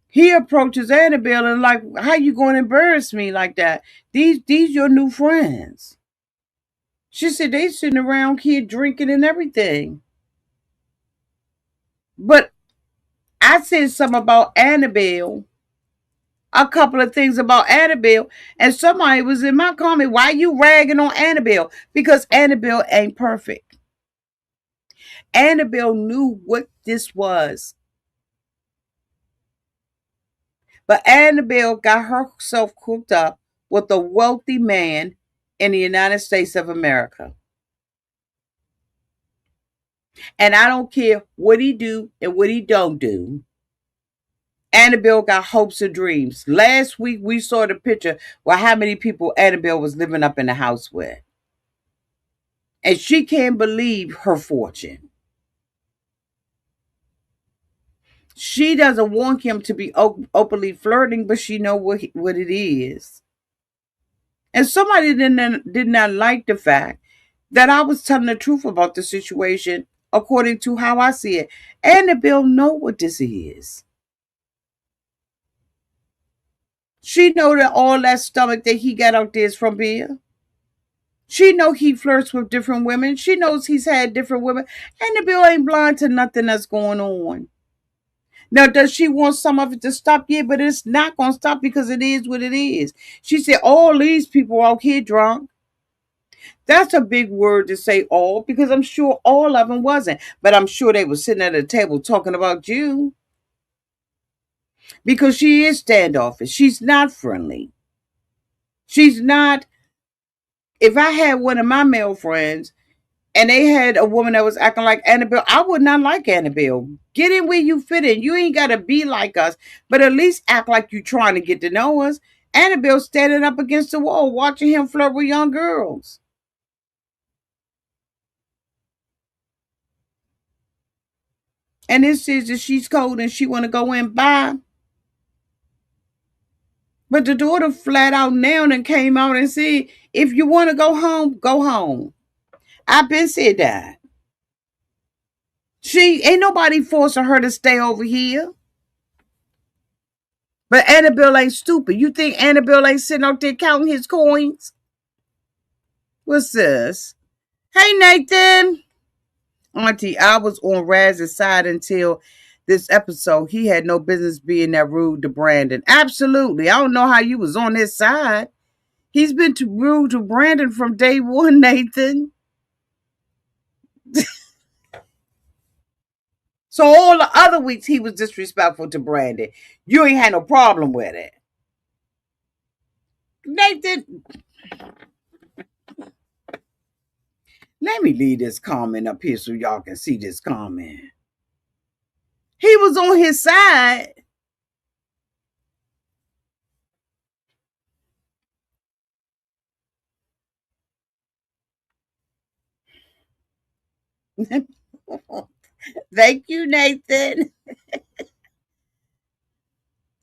He approaches Annabelle and like, how you gonna embarrass me like that? These your new friends. She said they sitting around here drinking and everything. But I said something about Annabelle, a couple of things about Annabelle, and somebody was in my comment, why you ragging on Annabelle? Because Annabelle ain't perfect. Annabelle knew what this was. But Annabelle got herself cooked up with a wealthy man in the United States of America. And I don't care what he do and what he don't do. Annabelle got hopes and dreams. Last week we saw the picture where how many people Annabelle was living up in the house with. And she can't believe her fortune. She doesn't want him to be openly flirting, but she know what it is. And somebody did not like the fact that I was telling the truth about the situation according to how I see it. Annabelle know what this is. She know that all that stomach that he got out there is from beer. She know he flirts with different women. She knows he's had different women. Annabelle ain't blind to nothing that's going on. Now, does she want some of it to stop? Yeah, but it's not going to stop because it is what it is. She said, all these people out here drunk. That's a big word to say all, because I'm sure all of them wasn't. But I'm sure they were sitting at a table talking about you. Because she is standoffish. She's not friendly. She's not. If I had one of my male friends and they had a woman that was acting like Annabelle, I would not like Annabelle. Get in where you fit in. You ain't got to be like us, but at least act like you trying to get to know us. Annabelle standing up against the wall, watching him flirt with young girls. And it says that she's cold and she want to go in by. But the daughter flat out now and came out and said, if you want to go home, go home. I've been said that. She ain't nobody forcing her to stay over here. But Annabelle ain't stupid. You think Annabelle ain't sitting out there counting his coins? What's this? Hey, Nathan. Auntie, I was on Raz's side until this episode. He had no business being that rude to Brandon. Absolutely. I don't know how you was on his side. He's been too rude to Brandon from day one, Nathan. So all the other weeks he was disrespectful to Brandon. You ain't had no problem with it. Nathan, let me leave this comment up here so y'all can see this comment. He was on his side. Thank you, Nathan.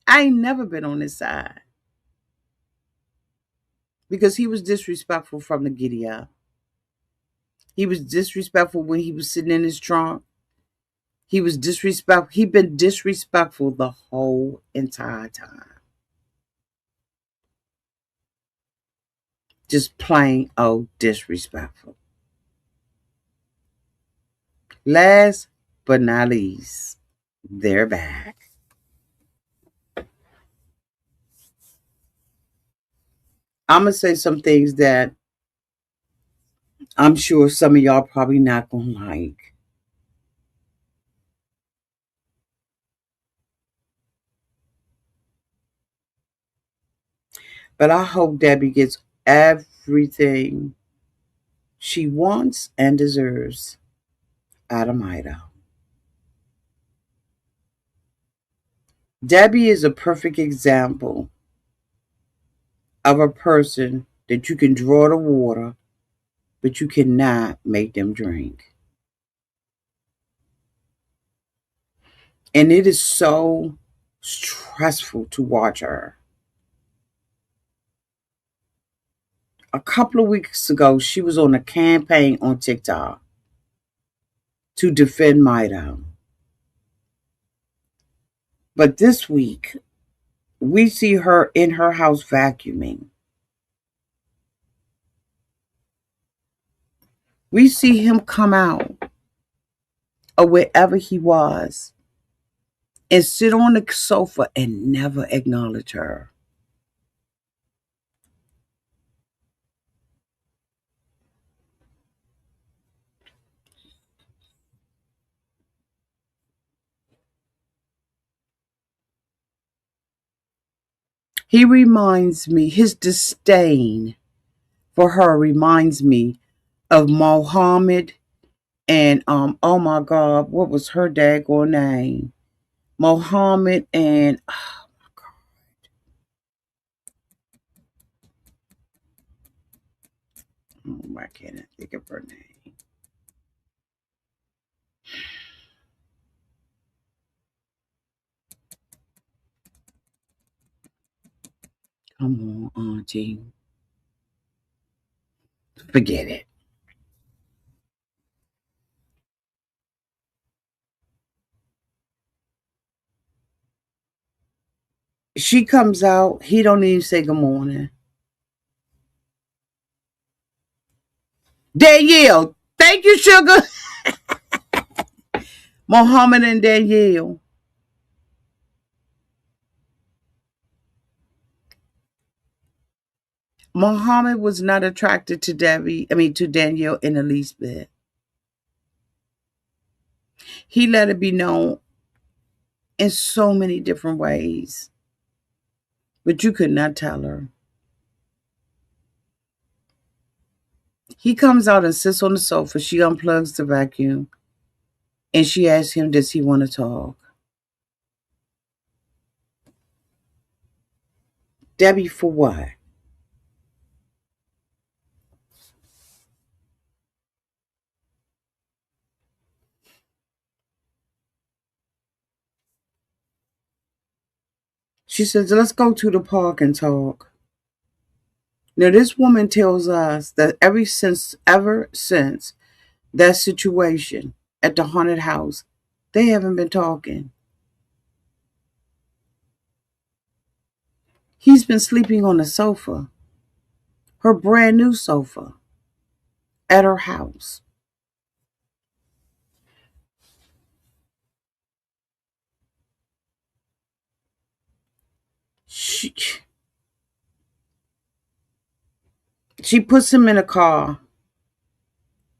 I ain't never been on his side because he was disrespectful from the giddy up. He was disrespectful when he was sitting in his trunk. He was disrespectful. He been disrespectful the whole entire time. Just plain old disrespectful. Last but not least, they're back. I'm going to say some things that I'm sure some of y'all probably not going to like. But I hope Debbie gets everything she wants and deserves out of Mida. Debbie is a perfect example of a person that you can draw the water, but you cannot make them drink. And it is so stressful to watch her. A couple of weeks ago, she was on a campaign on TikTok to defend Mida. But this week, we see her in her house vacuuming. We see him come out or wherever he was and sit on the sofa and never acknowledge her. He reminds me, his disdain for her reminds me of Mohammed and oh my God, what was her daggone name? Mohammed and oh why can't I think of her name? Come on, Auntie. Forget it. She comes out, he don't even say good morning. Danielle, thank you, sugar. Mohammed and Danielle. Mohammed was not attracted to to Danielle in the least bit. He let it be known in so many different ways, but you could not tell her. He comes out and sits on the sofa. She unplugs the vacuum and she asks him, does he want to talk? Debbie, for what? She says, let's go to the park and talk. Now, this woman tells us that ever since that situation at the haunted house, they haven't been talking. He's been sleeping on the sofa, her brand new sofa, at her house. She, she puts him in a car.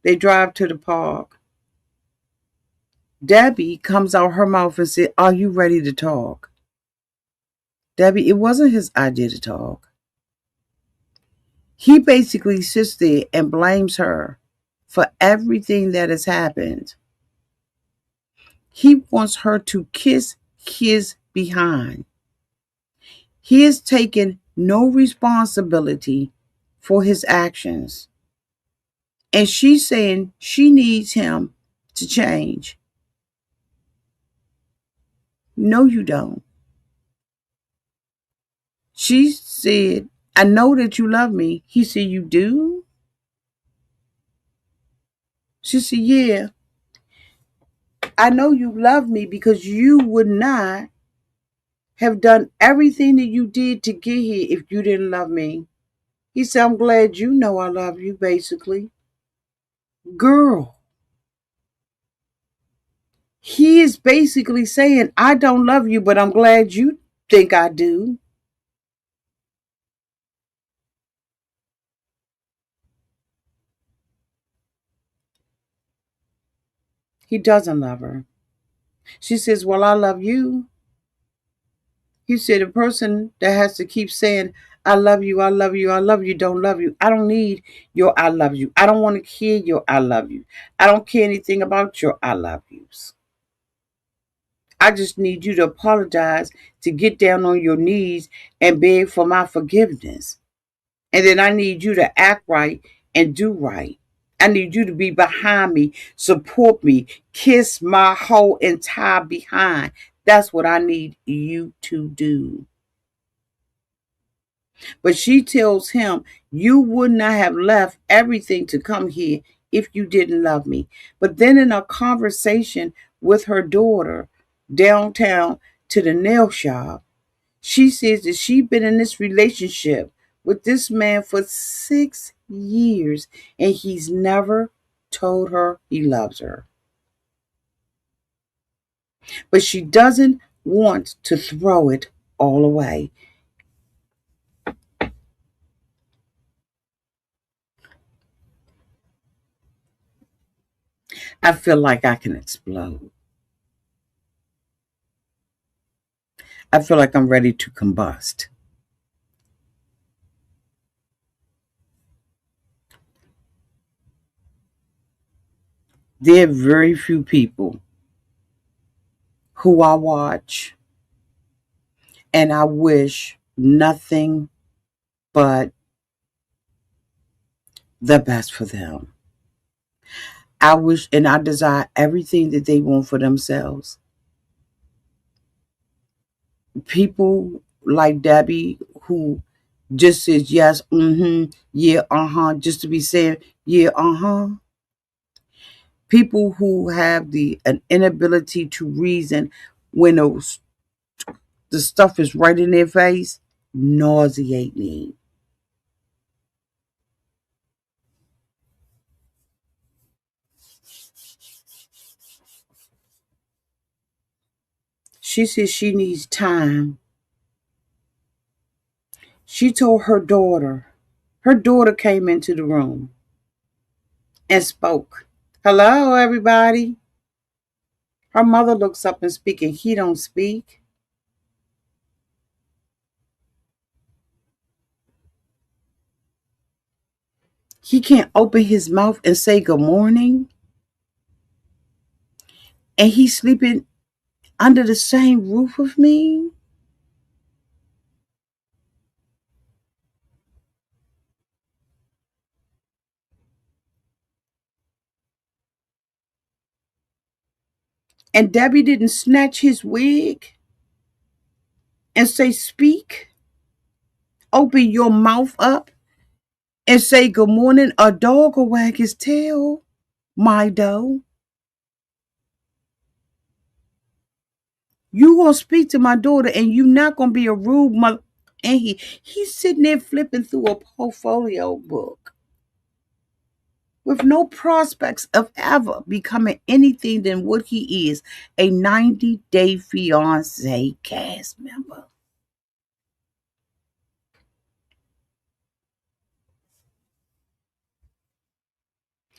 They drive to the park. Debbie comes out her mouth and said, are you ready to talk? Debbie, it wasn't his idea to talk. He basically sits there and blames her for everything that has happened. He wants her to kiss his behind. He has taken no responsibility for his actions. And she's saying she needs him to change. No, you don't. She said, I know that you love me. He said, you do? She said, yeah, I know you love me because you would not have done everything that you did to get here if you didn't love me. He said, I'm glad you know I love you, basically. Girl, he is basically saying, I don't love you, but I'm glad you think I do. He doesn't love her. She says, well, I love you. He said, a person that has to keep saying, I love you, I love you, I love you, don't love you. I don't need your I love you. I don't want to hear your I love you. I don't care anything about your I love yous. I just need you to apologize, to get down on your knees and beg for my forgiveness. And then I need you to act right and do right. I need you to be behind me, support me, kiss my whole entire behind. That's what I need you to do. But she tells him, you would not have left everything to come here if you didn't love me. But then in a conversation with her daughter downtown to the nail shop, she says that she's been in this relationship with this man for 6 years and he's never told her he loves her. But she doesn't want to throw it all away. I feel like I can explode. I feel like I'm ready to combust. There are very few people who I watch and I wish nothing but the best for them. I wish and I desire everything that they want for themselves. People like Debbie who just says yes, yeah, just to be saying yeah, People who have an inability to reason when the stuff is right in their face nauseate me. She says she needs time. She told her daughter came into the room and spoke. Hello, everybody. Her mother looks up and speaks, and he don't speak. He can't open his mouth and say good morning. And he's sleeping under the same roof with me. And Debbie didn't snatch his wig and say, speak, open your mouth up and say good morning. A dog will wag his tail, my doe. You gonna speak to my daughter and you not gonna be a rude mother. And he's sitting there flipping through a portfolio book with no prospects of ever becoming anything than what he is, a 90-day fiance cast member.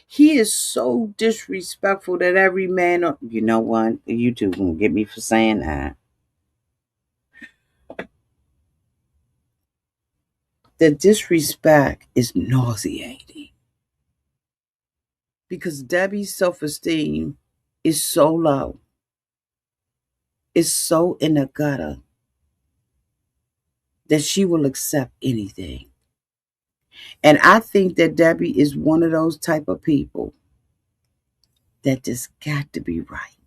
He is so disrespectful that every man, you know what? You two gonna get me for saying that. The disrespect is nauseating because Debbie's self esteem is so low, is so in the gutter that she will accept anything. And I think that Debbie is one of those type of people that just got to be right.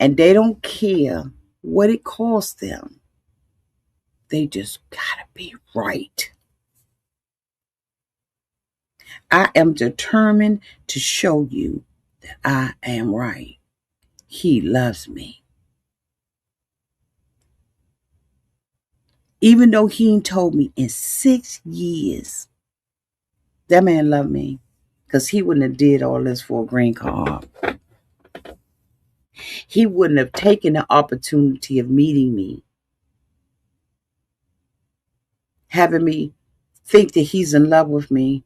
And they don't care what it costs them. They just gotta be right. I am determined to show you that I am right. He loves me. Even though he ain't told me in 6 years, that man loved me. Because he wouldn't have did all this for a green card. He wouldn't have taken the opportunity of meeting me, having me think that he's in love with me,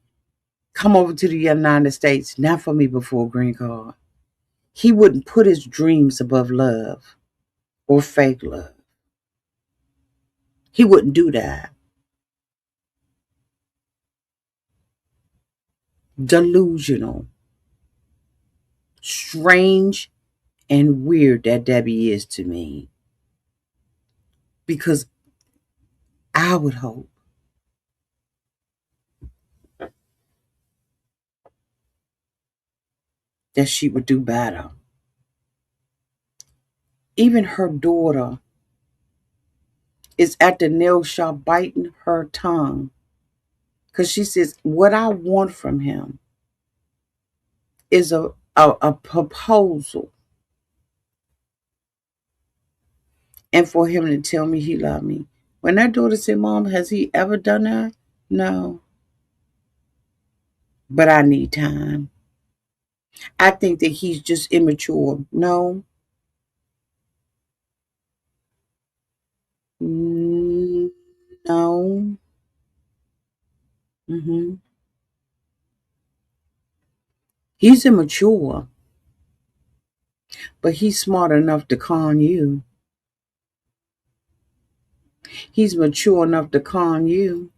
come over to the United States, not for me before a green card. He wouldn't put his dreams above love or fake love. He wouldn't do that. Delusional, strange, and weird that Debbie is to me. Because I would hope that she would do better. Even her daughter is at the nail shop biting her tongue because she says, what I want from him is a proposal and for him to tell me he loved me. When that daughter said, Mom, has he ever done that? No, but I need time. I think that he's just immature. No, mm, no. hmm He's immature, but he's smart enough to con you. He's mature enough to con you.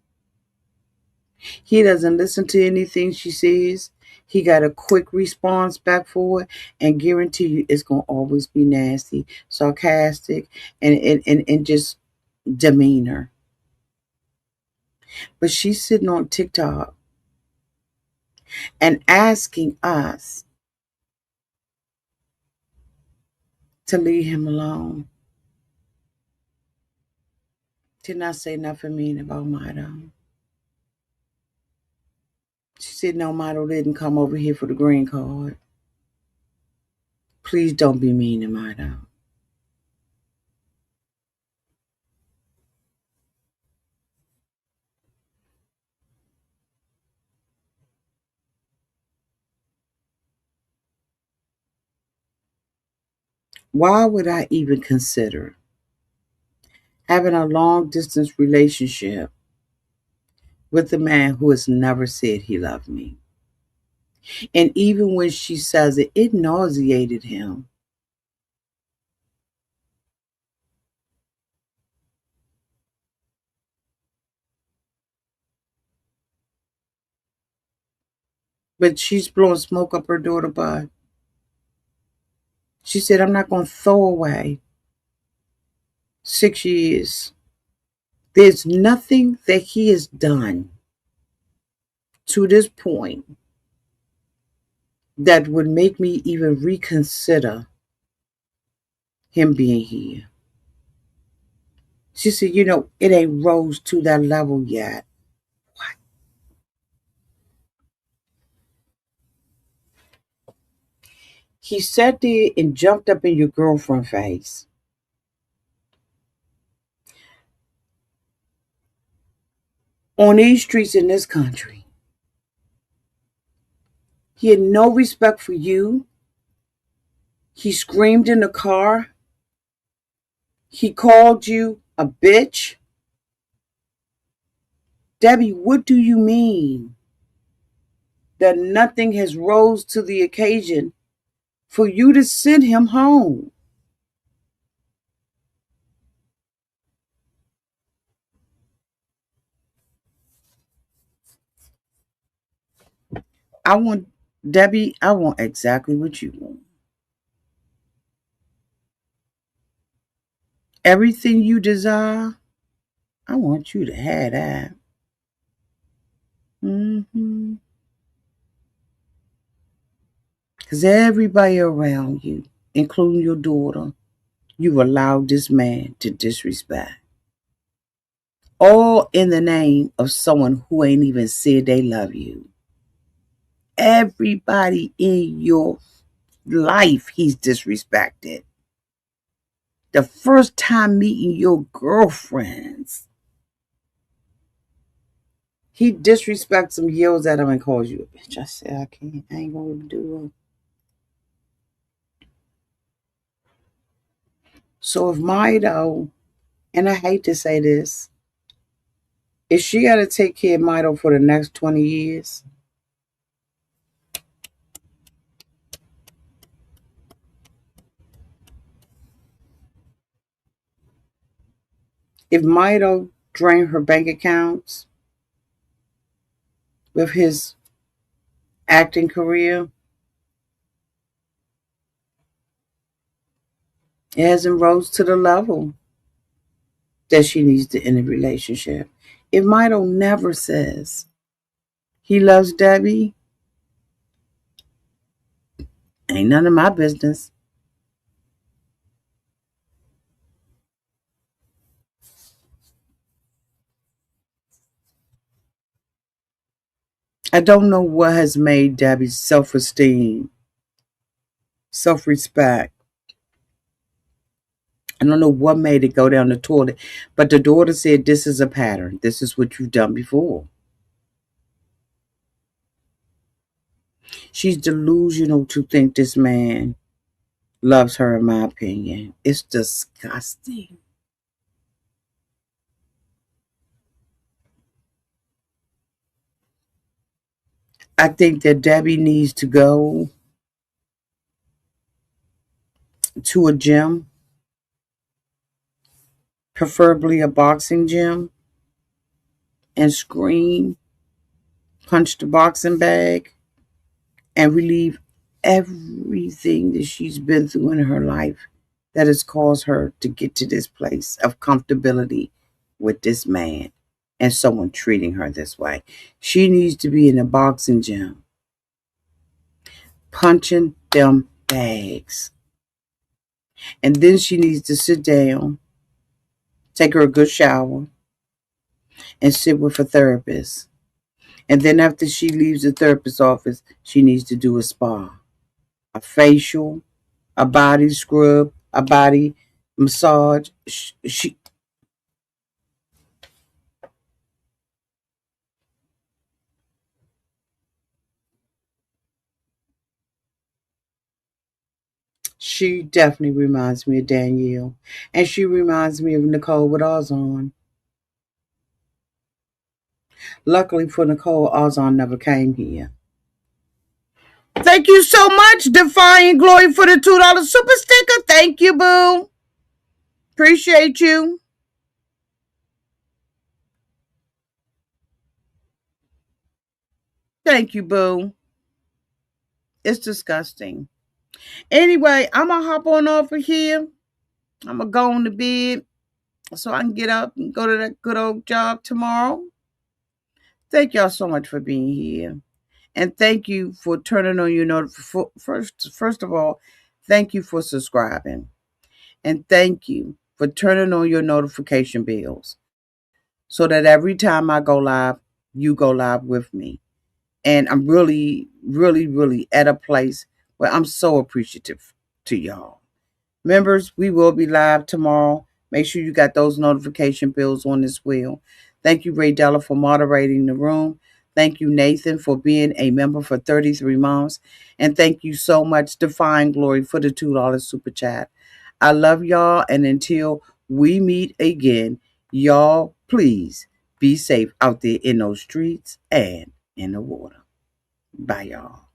He doesn't listen to anything she says. He got a quick response back for it and guarantee you it's gonna always be nasty, sarcastic, and just demeanor. But she's sitting on TikTok and asking us to leave him alone. Did not say nothing mean about Mido. She said no, Mido didn't come over here for the green card. Please don't be mean to Mido. Why would I even consider having a long distance relationship with a man who has never said he loved me? And even when she says it, it nauseated him. But she's blowing smoke up her daughter butt. She said, I'm not going to throw away 6 years. There's nothing that he has done to this point that would make me even reconsider him being here. She said, it ain't rose to that level yet. What? He sat there and jumped up in your girlfriend's face. On these streets in this country, he had no respect for you. He screamed in the car. He called you a bitch. Debbie, what do you mean that nothing has rose to the occasion for you to send him home? I want, Debbie, I want exactly what you want. Everything you desire, I want you to have that. Mm-hmm. Because everybody around you, including your daughter, you've allowed this man to disrespect. All in the name of someone who ain't even said they love you. Everybody in your life he's disrespected. The first time meeting your girlfriends, he disrespects them, yells at them, and calls you a bitch. I said, I can't, I ain't gonna do it. So if Mido, and I hate to say this, if she got to take care of Mido for the next 20 years, if Mido drain her bank accounts with his acting career, it hasn't rose to the level that she needs to end a relationship. If Mido never says he loves Debbie, ain't none of my business. I don't know what has made Debbie's self esteem, self respect. I don't know what made it go down the toilet, but the daughter said, this is a pattern. This is what you've done before. She's delusional to think this man loves her, in my opinion. It's disgusting. I think that Debbie needs to go to a gym, preferably a boxing gym, and scream, punch the boxing bag, and relieve everything that she's been through in her life that has caused her to get to this place of comfortability with this man and someone treating her this way. She needs to be in a boxing gym, punching them bags. And then she needs to sit down, take her a good shower, and sit with a therapist. And then after she leaves the therapist's office, she needs to do a spa, a facial, a body scrub, a body massage. She definitely reminds me of Danielle. And she reminds me of Nicole with Ozon. Luckily for Nicole, Ozon never came here. Thank you so much, Defying Glory, for the $2 super sticker. Thank you, boo. Appreciate you. Thank you, boo. It's disgusting. Anyway, I'm gonna hop on over here. I'm gonna go on to bed so I can get up and go to that good old job tomorrow. Thank y'all so much for being here. And thank you for turning on your notification. First of all, thank you for subscribing. And thank you for turning on your notification bells so that every time I go live, you go live with me. And I'm really, really, really at a place where I'm so appreciative to y'all. Members, we will be live tomorrow. Make sure you got those notification bells on as well. Thank you, Ray Della, for moderating the room. Thank you, Nathan, for being a member for 33 months. And thank you so much, Define Glory, for the $2 super chat. I love y'all. And until we meet again, y'all, please be safe out there in those streets and in the water. Bye, y'all.